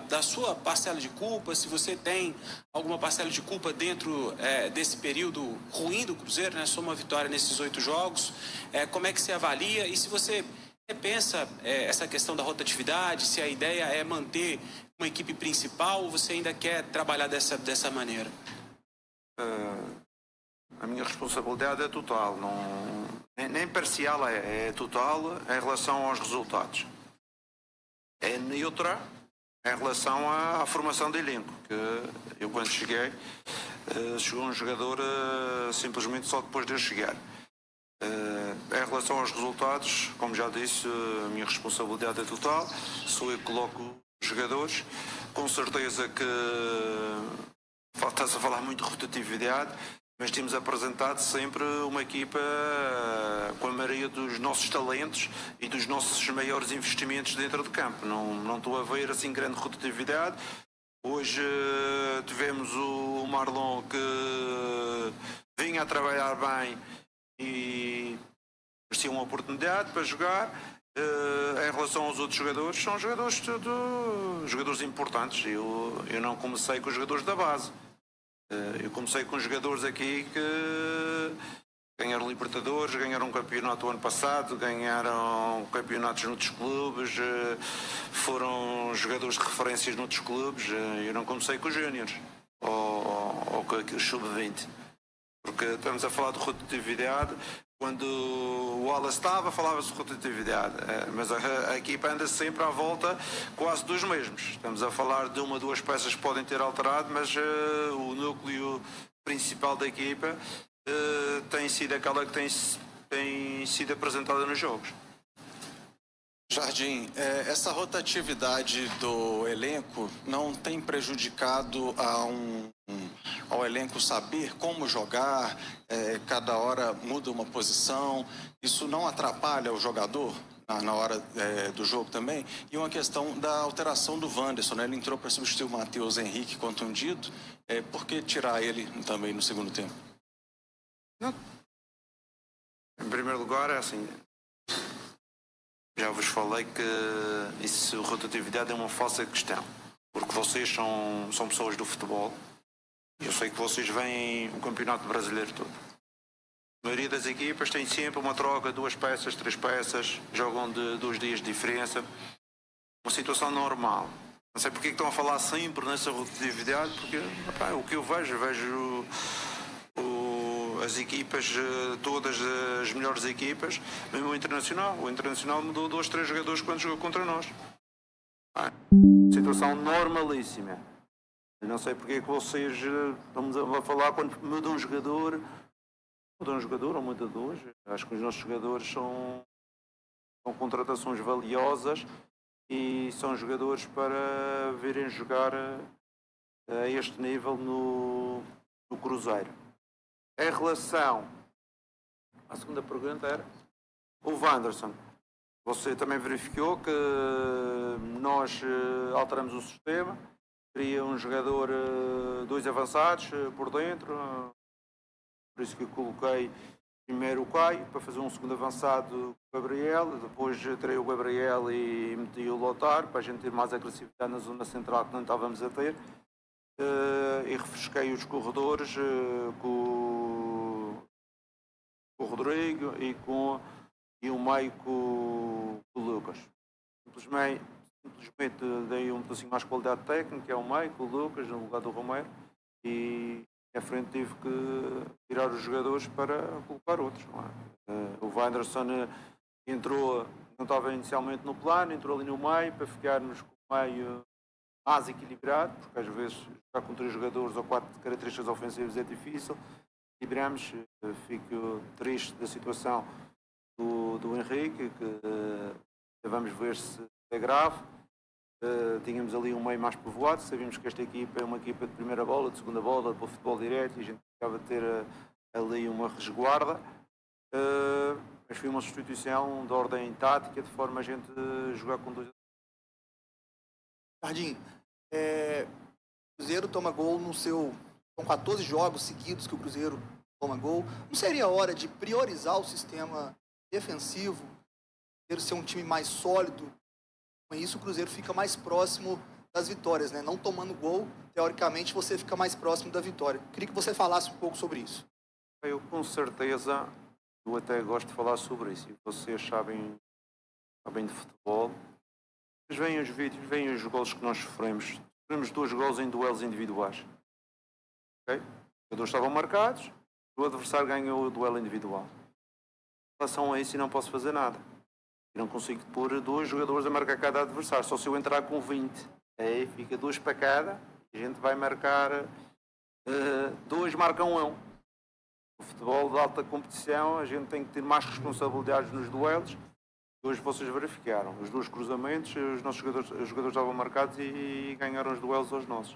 da sua parcela de culpa, se você tem alguma parcela de culpa dentro desse período ruim do Cruzeiro, né? Só uma vitória nesses 8 jogos. Como é que você avalia e se você repensa essa questão da rotatividade, se a ideia é manter uma equipe principal ou você ainda quer trabalhar dessa maneira? A minha responsabilidade é total, nem parcial, é total em relação aos resultados. É neutra em relação à formação de elenco, que eu quando cheguei, chegou um jogador simplesmente só depois de eu chegar. Em relação aos resultados, como já disse, a minha responsabilidade é total, sou eu que coloco os jogadores, com certeza que está-se a falar muito de rotatividade, mas temos apresentado sempre uma equipa com a maioria dos nossos talentos e dos nossos maiores investimentos dentro do campo. Não estou a ver assim grande rotatividade. Hoje tivemos o Marlon que vinha a trabalhar bem e parecia uma oportunidade para jogar. Em relação aos outros jogadores, são jogadores importantes. Eu não comecei com os jogadores da base. Eu comecei com jogadores aqui que ganharam Libertadores, ganharam um campeonato o ano passado, ganharam campeonatos noutros clubes, foram jogadores de referências noutros clubes. Eu não comecei com os Júniors ou com os Sub-20, porque estamos a falar de rotatividade. Quando o Wallace estava, falava-se de rotatividade, mas a equipa anda sempre à volta quase dos mesmos. Estamos a falar de 1 ou 2 peças que podem ter alterado, mas o núcleo principal da equipa tem sido aquela que tem sido apresentada nos jogos. Jardim, essa rotatividade do elenco não tem prejudicado ao elenco saber como jogar, cada hora muda uma posição, isso não atrapalha o jogador na hora do jogo também? E uma questão da alteração do Wanderson, né? Ele entrou para substituir o Matheus Henrique contundido, por que tirar ele também no segundo tempo? Não. Em primeiro lugar, é assim, já vos falei que isso, rotatividade é uma falsa questão, porque vocês são pessoas do futebol. Eu sei que vocês veem o campeonato brasileiro todo. A maioria das equipas tem sempre uma troca, 2 peças, 3 peças, jogam de 2 dias de diferença. Uma situação normal. Não sei porque estão a falar sempre nessa rotatividade, porque o que eu vejo as equipas, todas as melhores equipas, mesmo o Internacional. O Internacional mudou 2, 3 jogadores quando jogou contra nós. Situação normalíssima. Eu não sei porque é que vocês estamos a falar quando muda um jogador ou muda 2. Acho que os nossos jogadores são contratações valiosas e são jogadores para virem jogar a este nível no Cruzeiro. Em relação à segunda pergunta era o Wanderson. Você também verificou que nós alteramos o sistema. Queria um jogador, 2 avançados por dentro. Por isso que eu coloquei primeiro o Caio, para fazer um segundo avançado com o Gabriel, depois tirei o Gabriel e meti o Lotar, para a gente ter mais agressividade na zona central que não estávamos a ter. E refresquei os corredores com o Rodrigo e o meio com o Lucas. Simplesmente dei um pedacinho mais qualidade técnica, é o meio com o Lucas, no lugar do Romero, e à frente tive que tirar os jogadores para colocar outros. Não é? O Wanderson entrou, não estava inicialmente no plano, entrou ali no meio para ficarmos com o meio mais equilibrado, porque às vezes jogar com 3 jogadores ou 4 características ofensivas é difícil. Equilibramos, fico triste da situação do Henrique, que vamos ver se é grave. Tínhamos ali um meio mais povoado, sabíamos que esta equipa é uma equipa de primeira bola, de segunda bola, para o futebol direto, e a gente precisava ter ali uma resguarda. Mas foi uma substituição de ordem tática, de forma a gente jogar com 2. Jardim, o Cruzeiro toma gol no seu... São 14 jogos seguidos que o Cruzeiro toma gol. Não seria hora de priorizar o sistema defensivo, ter ser um time mais sólido? Com isso, o Cruzeiro fica mais próximo das vitórias, né? Não tomando gol, teoricamente, você fica mais próximo da vitória. Queria que você falasse um pouco sobre isso. Eu, com certeza, eu até gosto de falar sobre isso. E vocês sabem de futebol. Mas vêm os vídeos, vêm os golos que nós sofremos. Sofremos 2 golos em duelos individuais. Okay? Os jogadores estavam marcados, o adversário ganhou o duelo individual. Em relação a isso, não posso fazer nada. Eu não consigo pôr 2 jogadores a marcar cada adversário. Só se eu entrar com 20. Aí fica 2 para cada. A gente vai marcar 2 marcam 1. No futebol de alta competição, a gente tem que ter mais responsabilidades nos duelos. Hoje vocês verificaram. Os 2 cruzamentos, os nossos jogadores estavam marcados e ganharam os duelos aos nossos.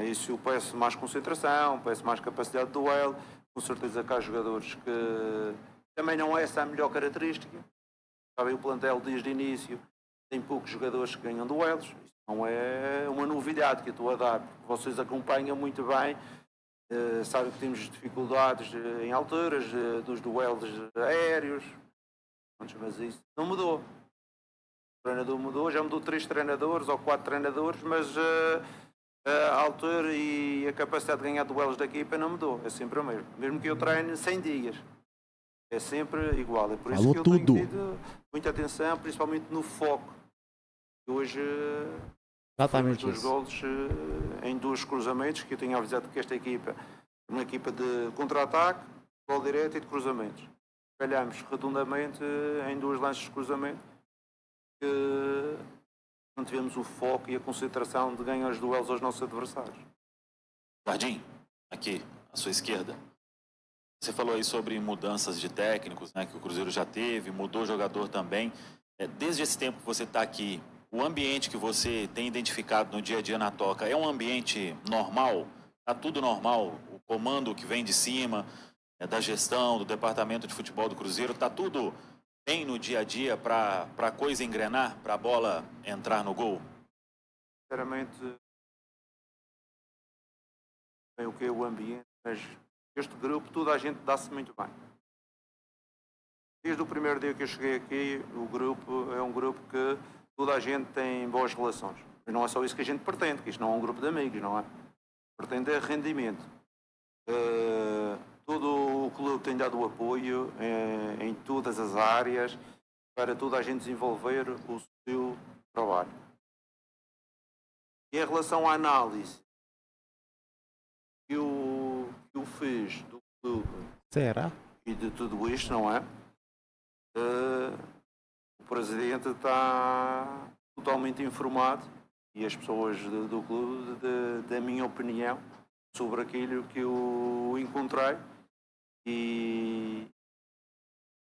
Isso eu peço mais concentração, peço mais capacidade de duelo. Com certeza que há jogadores que também não é essa a melhor característica. Sabem, o plantel desde o início tem poucos jogadores que ganham duelos. Isso não é uma novidade que eu estou a dar, porque vocês acompanham muito bem. Sabem que temos dificuldades em alturas, dos duelos aéreos. Mas isso não mudou. O treinador mudou, já mudou 3 treinadores ou 4 treinadores, mas a altura e a capacidade de ganhar duelos da equipa não mudou. É sempre o mesmo. Mesmo que eu treine 100 dias. É sempre igual. É por isso que eu tenho tido muita atenção, principalmente no foco. Hoje Exatamente 2 isso. golos em 2 cruzamentos, que eu tenho avisado que esta equipa é uma equipa de contra-ataque, bola direta e de cruzamentos. Falhamos redondamente em 2 lances de cruzamento, que não tivemos o foco e a concentração de ganhar os duelos aos nossos adversários. Jardim, aqui, à sua esquerda. Você falou aí sobre mudanças de técnicos, né, que o Cruzeiro já teve, mudou o jogador também. Desde esse tempo que você está aqui, o ambiente que você tem identificado no dia a dia na Toca é um ambiente normal? Está tudo normal? O comando que vem de cima, da gestão, do departamento de futebol do Cruzeiro, está tudo bem no dia a dia para a coisa engrenar, para a bola entrar no gol? Sinceramente, bem o que é o ambiente, mas este grupo, toda a gente dá-se muito bem. Desde o primeiro dia que eu cheguei aqui, o grupo é um grupo que toda a gente tem boas relações. Mas não é só isso que a gente pretende, que isto não é um grupo de amigos, não é? Pretende é rendimento. Todo o clube tem dado apoio em todas as áreas para toda a gente desenvolver o seu trabalho. E em relação à análise que eu fiz do clube Será? e de tudo isto, não é? O presidente está totalmente informado e as pessoas do clube da minha opinião sobre aquilo que eu encontrei e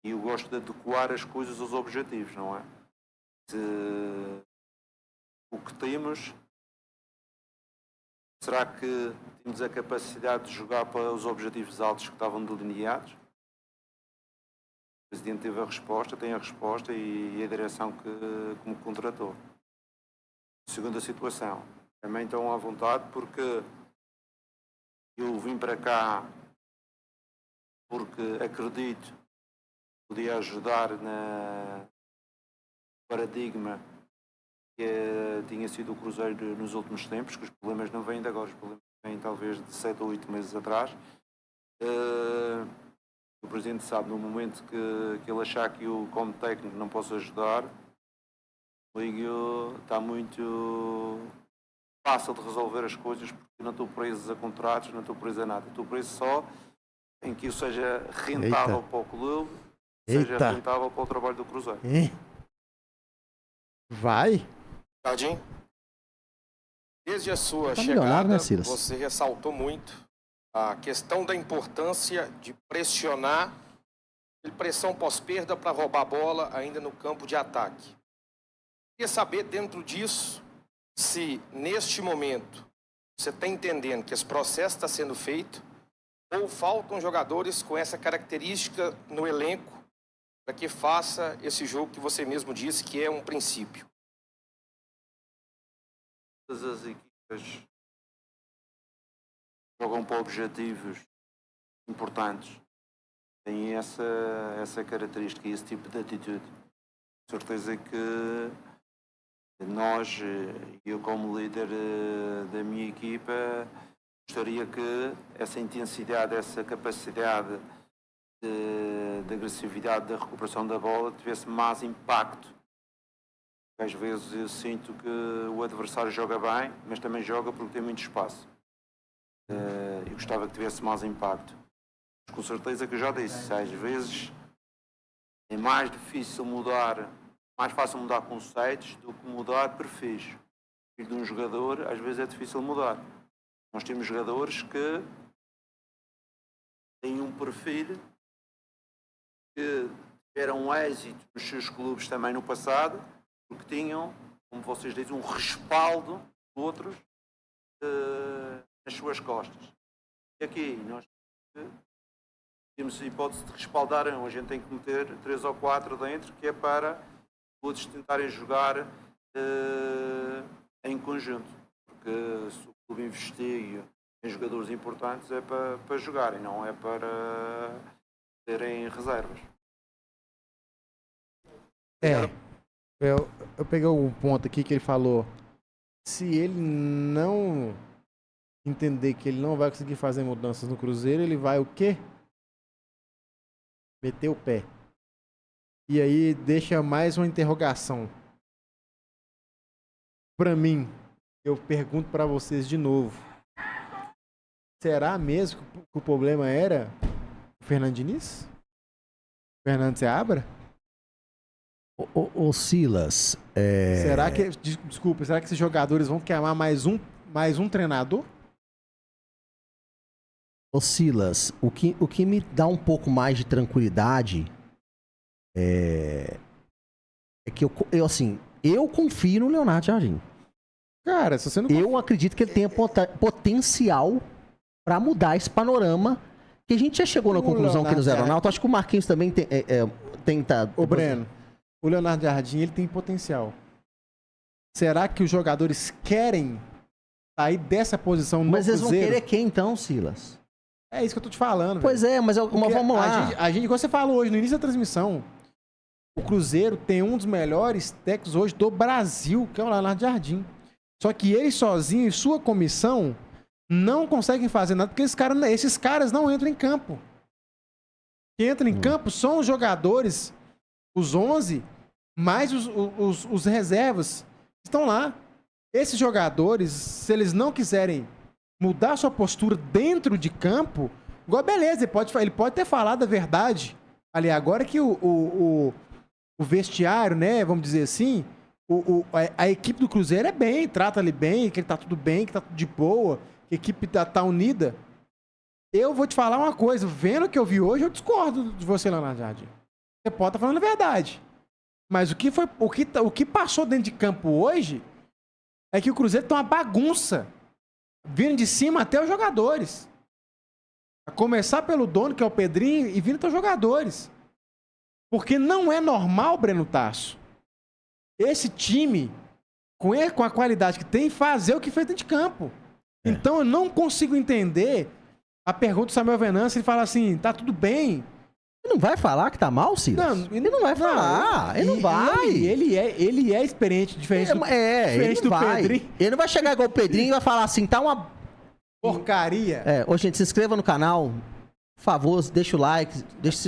eu gosto de adequar as coisas aos objetivos, não é? O que temos, será que temos a capacidade de jogar para os objetivos altos que estavam delineados? O presidente teve a resposta, tem a resposta e a direção que me contratou. Segunda situação, também estão à vontade porque eu vim para cá porque acredito que podia ajudar no paradigma que tinha sido o Cruzeiro nos últimos tempos, que os problemas não vêm de agora, os problemas vêm talvez de 7 ou 8 meses atrás. O Presidente sabe, no momento que ele achar que eu, como técnico, não posso ajudar, o Liga está muito fácil de resolver as coisas, porque não estou preso a contratos, não estou preso a nada. Estou preso só em que isso seja rentável para o clube, seja rentável para o trabalho do Cruzeiro. Vai? Jardim, desde a sua Tá milionário, chegada, né, Silas? você ressaltou muito a questão da importância de pressionar, de pressão pós-perda para roubar a bola ainda no campo de ataque. Queria saber, dentro disso, se neste momento você está entendendo que esse processo está sendo feito ou faltam jogadores com essa característica no elenco para que faça esse jogo que você mesmo disse que é um princípio. Todas as equipas jogam para objetivos importantes, têm essa característica e esse tipo de atitude. Com certeza que nós, eu como líder da minha equipa, gostaria que essa intensidade, essa capacidade de agressividade da recuperação da bola tivesse mais impacto. Às vezes eu sinto que o adversário joga bem, mas também joga porque tem muito espaço. Eu gostava que tivesse mais impacto. Mas com certeza que eu já disse, às vezes é mais difícil mudar, mais fácil mudar conceitos do que mudar perfis. O de um jogador, às vezes é difícil mudar. Nós temos jogadores que têm um perfil que tiveram êxito nos seus clubes também no passado, porque tinham, como vocês dizem, um respaldo de outros nas suas costas. E aqui nós temos a hipótese de respaldar um. A gente tem que meter 3 ou 4 dentro, que é para todos tentarem jogar em conjunto. Porque se o clube investir em jogadores importantes é para jogarem, não é para terem reservas. Eu peguei um ponto aqui que ele falou. Se ele não entender que ele não vai conseguir fazer mudanças no Cruzeiro, ele vai o quê? Meter o pé. E aí deixa mais uma interrogação. Pra mim, eu pergunto pra vocês de novo. Será mesmo que o problema era o Fernando Diniz? O Fernando Seabra? Ô Silas, Será que, desculpa, será que esses jogadores vão queimar mais um treinador? Ô Silas, o que me dá um pouco mais de tranquilidade é que eu confio no Leonardo Jardim. Cara, se você não Eu acredito que ele tenha potencial pra mudar esse panorama, que a gente já chegou na conclusão aqui no Zé Ronaldo. Acho que o Marquinhos também tem tá. Ô Breno, o Leonardo Jardim, ele tem potencial. Será que os jogadores querem sair dessa posição no Mas eles vão Cruzeiro? querer quem então, Silas? É isso que eu tô te falando. Pois velho. mas Porque vamos lá. A gente, igual você falou hoje, no início da transmissão, o Cruzeiro tem um dos melhores técnicos hoje do Brasil, que é o Leonardo Jardim. Só que ele sozinho e sua comissão não conseguem fazer nada, porque esses caras não entram em campo. Quem entra em campo são os jogadores, os 11, mais os reservas que estão lá. Esses jogadores, se eles não quiserem mudar sua postura dentro de campo, igual, beleza, ele pode ter falado a verdade ali agora, que o vestiário, né, vamos dizer assim, a equipe do Cruzeiro é bem, trata ele bem, que ele tá tudo bem, que tá tudo de boa, que a equipe tá unida. Eu vou te falar uma coisa, vendo o que eu vi hoje, eu discordo de você, Leonardo Jardim. Você pode estar falando a verdade. Mas o que passou dentro de campo hoje é que o Cruzeiro tá uma bagunça, vindo de cima até os jogadores. A começar pelo dono, que é o Pedrinho, e vindo até os jogadores. Porque não é normal, Breno Tasso, esse time, com a qualidade que tem, fazer o que fez dentro de campo. Então eu não consigo entender A pergunta do Samuel Venâncio, ele fala assim, tá tudo bem? Ele não vai falar que tá mal, Silas? Não, ele não vai falar. Ele não vai. Ele é experiente, diferente do, ele não do vai. Pedrinho. Ele não vai chegar igual o Pedrinho e vai falar assim, tá uma... Porcaria. Ô, gente, se inscreva no canal. Por favor, deixa o like,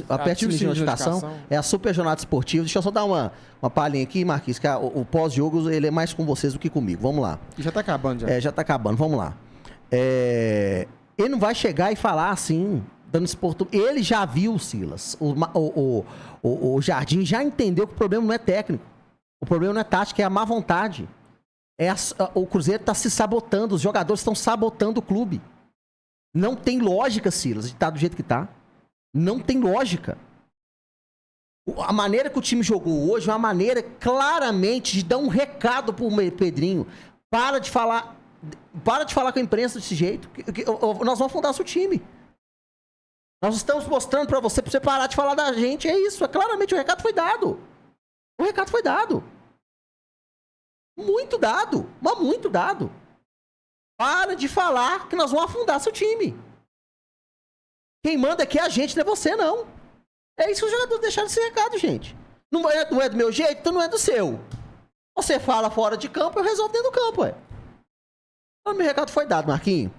aperte o sininho de notificação. É a Super Jornada Esportiva. Deixa eu só dar uma palhinha aqui, Marquinhos, que o pós-jogo ele é mais com vocês do que comigo. Vamos lá. Já tá acabando, já. Já tá acabando. Vamos lá. Ele não vai chegar e falar assim, dando esporto. Ele já viu, Silas. O Jardim já entendeu que o problema não é técnico. O problema não é tática, é a má vontade. O Cruzeiro tá se sabotando, os jogadores estão sabotando o clube. Não tem lógica, Silas, de estar do jeito que tá. Não tem lógica. A maneira que o time jogou hoje é uma maneira claramente de dar um recado pro Pedrinho. Para de falar com a imprensa desse jeito. Nós vamos afundar seu time. Nós estamos mostrando pra você parar de falar da gente. É isso. Claramente o recado foi dado. O recado foi dado. Muito dado. Mas muito dado. Para de falar que nós vamos afundar seu time. Quem manda aqui é a gente, não é você, não. É isso que os jogadores deixaram esse recado, gente. Não é do meu jeito, então não é do seu. Você fala fora de campo, eu resolvo dentro do campo, ué. Então, meu recado foi dado, Marquinhos.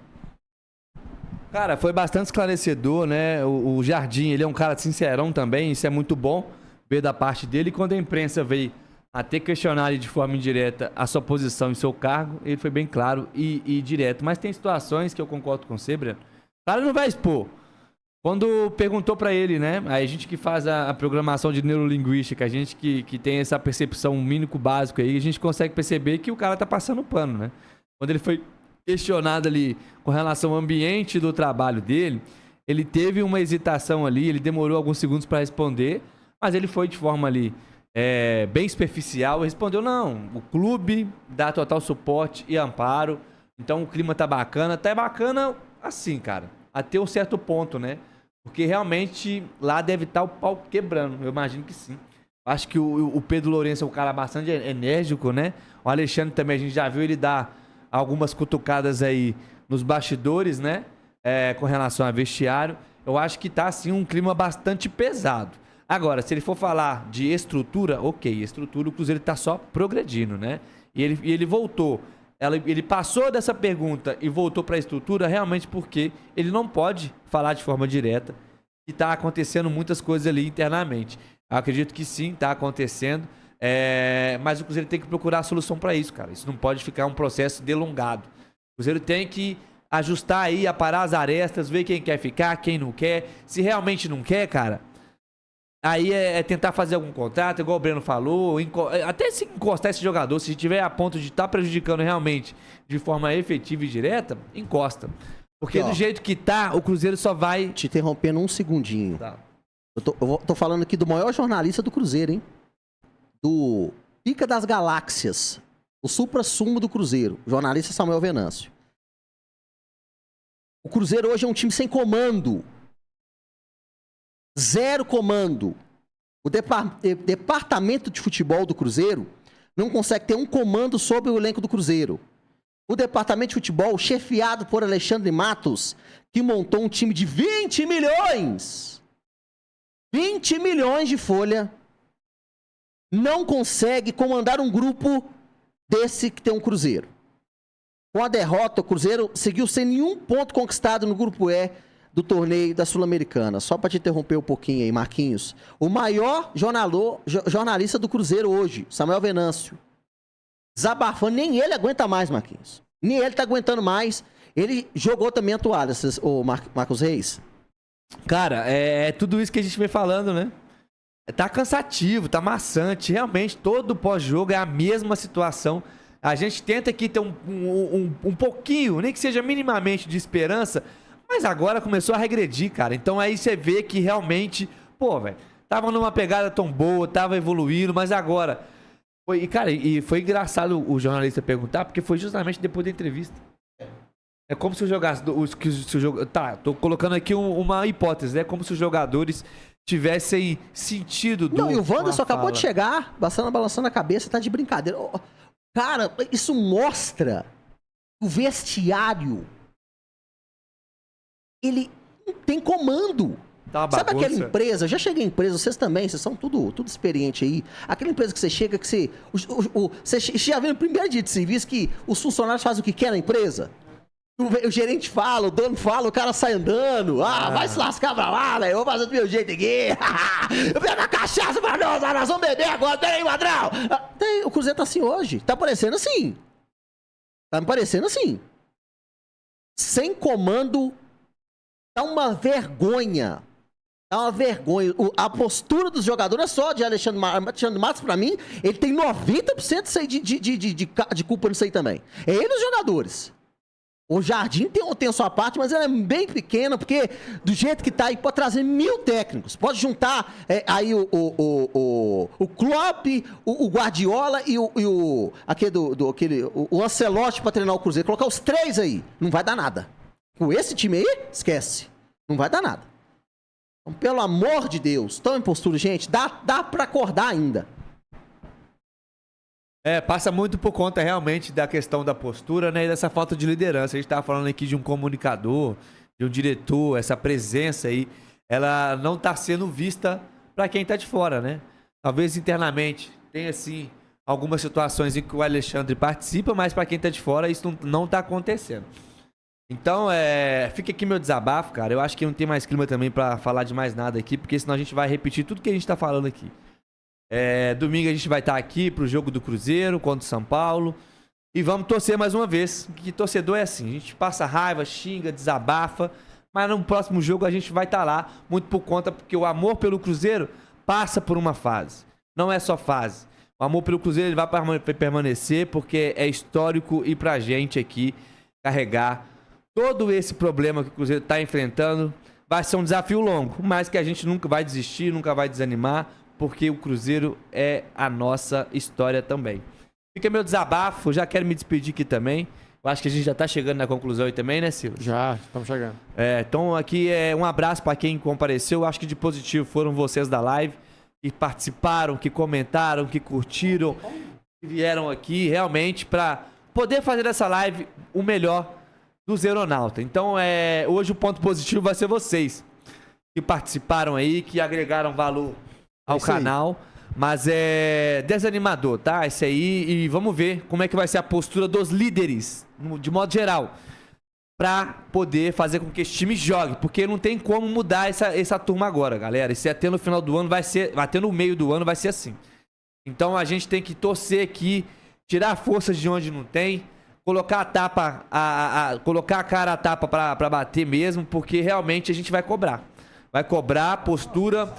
Cara, foi bastante esclarecedor, né? O Jardim, ele é um cara sincerão também, isso é muito bom ver da parte dele. E quando a imprensa veio a ter questionado de forma indireta a sua posição e seu cargo, ele foi bem claro e direto. Mas tem situações que eu concordo com você, Breno. O cara não vai expor. Quando perguntou pra ele, né? A gente que faz a programação de neurolinguística, a gente que tem essa percepção mínimo básico aí, a gente consegue perceber que o cara tá passando pano, né? Quando ele foi questionado ali com relação ao ambiente do trabalho dele, ele teve uma hesitação ali, ele demorou alguns segundos para responder, mas ele foi de forma ali bem superficial, respondeu, não, o clube dá total suporte e amparo, então o clima tá bacana assim, cara, até um certo ponto, né? Porque realmente lá deve estar o pau quebrando, eu imagino que sim. Acho que o Pedro Lourenço é um cara bastante enérgico, né? O Alexandre também, a gente já viu ele dar algumas cutucadas aí nos bastidores, né? Com relação a vestiário. Eu acho que tá, assim, um clima bastante pesado. Agora, se ele for falar de estrutura, ok, estrutura, o Cruzeiro tá só progredindo, né? E ele voltou. Ele passou dessa pergunta e voltou para a estrutura realmente porque ele não pode falar de forma direta que tá acontecendo muitas coisas ali internamente. Eu acredito que sim, tá acontecendo. Mas o Cruzeiro tem que procurar a solução para isso, cara. Isso não pode ficar um processo delongado. O Cruzeiro tem que ajustar aí, aparar as arestas, ver quem quer ficar, quem não quer. Se realmente não quer, cara, aí é tentar fazer algum contrato, igual o Breno falou, até se encostar esse jogador, se tiver a ponto de estar prejudicando realmente de forma efetiva e direta, encosta. Porque do jeito que tá, o Cruzeiro só vai... Te interrompendo um segundinho. Tá. Eu tô falando aqui do maior jornalista do Cruzeiro, hein? Do Pica das Galáxias, o supra-sumo do Cruzeiro, o jornalista Samuel Venâncio. O Cruzeiro hoje é um time sem comando. Zero comando. O departamento de futebol do Cruzeiro não consegue ter um comando sobre o elenco do Cruzeiro. O departamento de futebol, chefiado por Alexandre Matos, que montou um time de 20 milhões. 20 milhões de folha. Não consegue comandar um grupo desse que tem um Cruzeiro. Com a derrota, o Cruzeiro seguiu sem nenhum ponto conquistado no grupo E do torneio da Sul-Americana. Só para te interromper um pouquinho aí, Marquinhos. O maior jornalista do Cruzeiro hoje, Samuel Venâncio, desabafando, nem ele aguenta mais, Marquinhos. Nem ele tá aguentando mais. Ele jogou também a toalha, o Marcos Reis. Cara, é tudo isso que a gente vem falando, né? Tá cansativo, tá maçante. Realmente, todo pós-jogo é a mesma situação. A gente tenta aqui ter um pouquinho, nem que seja minimamente de esperança, mas agora começou a regredir, cara. Então aí você vê que realmente, velho, tava numa pegada tão boa, tava evoluindo, mas agora... E foi engraçado o jornalista perguntar, porque foi justamente depois da entrevista. É como se os jogadores... Tá, tô colocando aqui uma hipótese, né? Como se os jogadores tivessem sentido do... Não, e o Wanderson acabou de chegar, balançando a cabeça, tá de brincadeira. Cara, isso mostra o vestiário ele não tem comando. Tá uma Sabe bagunça. aquela empresa? Eu já cheguei em empresa, vocês também, vocês são tudo experiente aí. Aquela empresa que você chega, que você. Você já viu no primeiro dia de serviço que os funcionários fazem o que quer na empresa? O gerente fala, o dono fala, o cara sai andando. Vai se lascar pra lá, né? Eu vou fazer do meu jeito aqui. Eu pego a cachaça pra nós vamos beber agora, peraí, ladrão. O Cruzeiro tá assim hoje. Tá parecendo assim. Tá me parecendo assim. Sem comando, tá uma vergonha. É uma vergonha. A postura dos jogadores é só de Alexandre Matos, pra mim, ele tem 90% de culpa nisso aí também. É ele e os jogadores. O Jardim tem a sua parte, mas ela é bem pequena, porque do jeito que tá aí, pode trazer 1000 técnicos. Pode juntar aí o Klopp, o Guardiola e o Ancelotti pra treinar o Cruzeiro. Colocar os 3 aí, não vai dar nada. Com esse time aí, esquece. Não vai dar nada. Então, pelo amor de Deus, estão em postura, gente, dá pra acordar ainda. Passa muito por conta realmente da questão da postura, né, e dessa falta de liderança. A gente tava falando aqui de um comunicador, de um diretor, essa presença aí, ela não tá sendo vista pra quem tá de fora, né? Talvez internamente tenha, sim, algumas situações em que o Alexandre participa, mas pra quem tá de fora isso não tá acontecendo. Então, fica aqui meu desabafo, cara. Eu acho que não tem mais clima também pra falar de mais nada aqui, porque senão a gente vai repetir tudo que a gente tá falando aqui. Domingo a gente vai estar aqui pro jogo do Cruzeiro contra o São Paulo. E vamos torcer mais uma vez. Que torcedor é assim, a gente passa raiva, xinga, desabafa, mas no próximo jogo a gente vai estar lá, muito por conta, porque o amor pelo Cruzeiro passa por uma fase. Não é só fase. O amor pelo Cruzeiro ele vai permanecer, porque é histórico e pra gente aqui carregar todo esse problema que o Cruzeiro está enfrentando. Vai ser um desafio longo, mas que a gente nunca vai desistir, nunca vai desanimar, porque o Cruzeiro é a nossa história também. Fica meu desabafo, já quero me despedir aqui também. Eu acho que a gente já tá chegando na conclusão aí também, né, Silvio? Já, estamos chegando. Então aqui um abraço para quem compareceu. Eu acho que de positivo foram vocês da live, que participaram, que comentaram, que curtiram, que vieram aqui realmente para poder fazer dessa live o melhor dos Aeronautas. Então hoje o ponto positivo vai ser vocês que participaram aí, que agregaram valor ao canal. Mas é desanimador, tá? Esse aí. E vamos ver como é que vai ser a postura dos líderes, de modo geral, pra poder fazer com que esse time jogue. Porque não tem como mudar essa turma agora, galera. Se até no final do ano vai ter no meio do ano, vai ser assim. Então a gente tem que torcer aqui, tirar forças de onde não tem, colocar a tapa, colocar a cara a tapa pra bater mesmo, porque realmente a gente vai cobrar. Vai cobrar postura.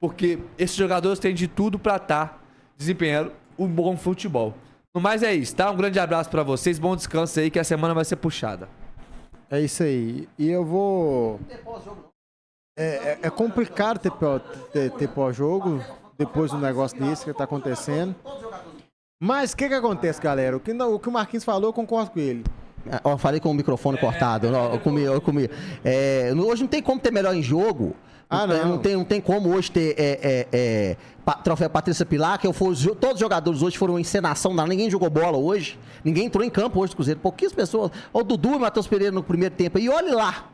Porque esses jogadores têm de tudo pra estar desempenhando um bom futebol. No mais é isso, tá? Um grande abraço pra vocês, bom descanso aí, que a semana vai ser puxada. É isso aí. E eu vou... É complicado ter pós-jogo, depois do negócio desse que tá acontecendo. Mas o que acontece, galera? O que o Marquinhos falou, eu concordo com ele. Eu falei com o microfone cortado. Eu comi. Hoje não tem como ter melhor em jogo. Não tem como hoje ter troféu Patrícia Pilar, que todos os jogadores hoje foram encenação, ninguém jogou bola hoje, ninguém entrou em campo hoje do Cruzeiro, pouquíssimas pessoas, o Dudu e o Matheus Pereira no primeiro tempo, e olhe lá.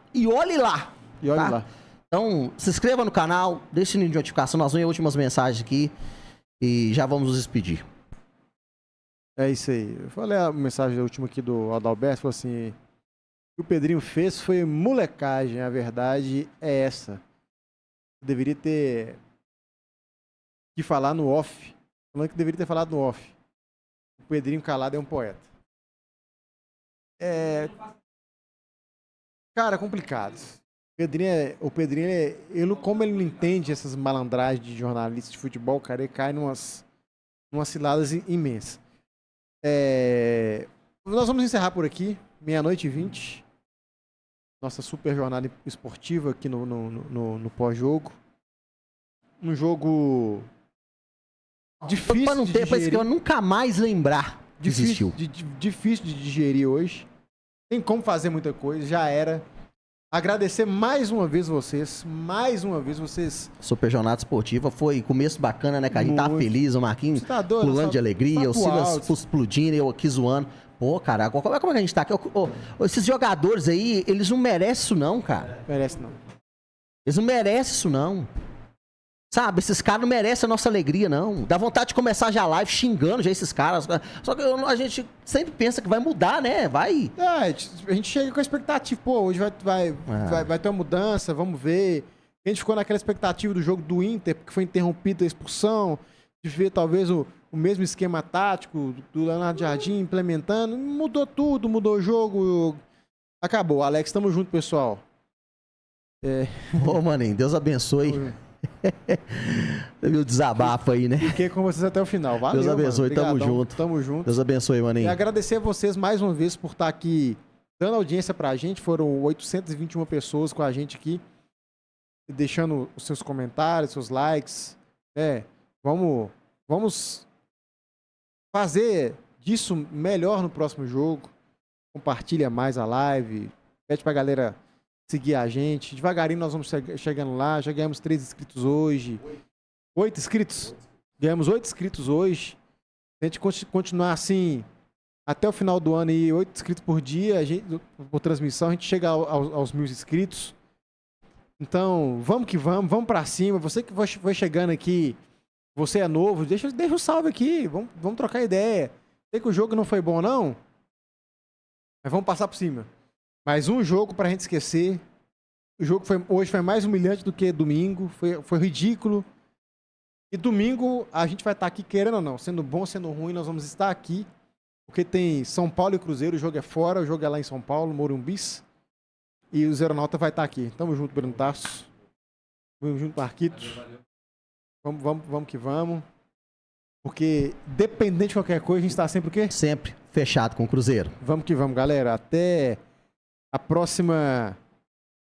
Então, se inscreva no canal, deixe o sininho de notificação, nós vamos ver últimas mensagens aqui, e já vamos nos despedir. É isso aí. Eu falei a mensagem última aqui do Adalberto, falou assim, o que o Pedrinho fez foi molecagem, a verdade é essa. Deveria ter que falar no off. Falando que deveria ter falado no off. O Pedrinho calado é um poeta. Cara, é complicado. O Pedrinho, como ele não entende essas malandragens de jornalista de futebol, cara, ele cai numas ciladas imensas. Nós vamos encerrar por aqui, 00:20. Nossa super jornada esportiva aqui no pós-jogo. Um jogo difícil pra não ter, parece que eu nunca mais lembrar. Difícil de digerir hoje. Tem como fazer muita coisa, já era. Agradecer mais uma vez vocês. Super jornada esportiva foi começo bacana, né, cara? A gente tava feliz, o Marquinhos pulando de alegria, o Silas explodindo, eu aqui zoando. Pô, cara, como é que a gente tá aqui? Esses jogadores aí, eles não merecem isso não, cara. Merece não. Eles não merecem isso não. Sabe, esses caras não merecem a nossa alegria, não. Dá vontade de começar já a live xingando já esses caras. Só que a gente sempre pensa que vai mudar, né? Vai. A gente chega com a expectativa, pô, hoje vai ter uma mudança, vamos ver. A gente ficou naquela expectativa do jogo do Inter, porque foi interrompida a expulsão, de ver talvez o mesmo esquema tático do Leonardo Jardim implementando. Mudou tudo, mudou o jogo. Acabou. Alex, tamo junto, pessoal. Ô, maninho, Deus abençoe. Teve o desabafo aí, né? Fiquei com vocês até o final. Valeu, Deus abençoe, tamo junto. Tamo junto. Deus abençoe, maninho. E agradecer a vocês mais uma vez por estar aqui dando audiência pra gente. Foram 821 pessoas com a gente aqui, deixando os seus comentários, seus likes. Vamos fazer disso melhor no próximo jogo. Compartilha mais a live. Pede pra galera seguir a gente. Devagarinho nós vamos chegando lá. Já ganhamos 3 inscritos hoje. 8 inscritos? Ganhamos 8 inscritos hoje. Se a gente continuar assim até o final do ano e 8 inscritos por dia, por transmissão, a gente chega aos 1000 inscritos. Então, vamos que vamos pra cima. Você que foi chegando aqui, você é novo, deixa um salve aqui. Vamos trocar ideia. Sei que o jogo não foi bom, não, mas vamos passar por cima. Mais um jogo pra gente esquecer. O jogo hoje foi mais humilhante do que domingo. Foi ridículo. E domingo a gente vai estar aqui, querendo ou não, sendo bom, sendo ruim, nós vamos estar aqui. Porque tem São Paulo e Cruzeiro, o jogo é fora, o jogo é lá em São Paulo, Morumbis. E o Zeronauta vai estar aqui. Tamo junto, Bruno Tasso. Tamo junto, Marquitos. Vamos que vamos. Porque, dependente de qualquer coisa, a gente está sempre o quê? Sempre fechado com o Cruzeiro. Vamos que vamos, galera. Até a próxima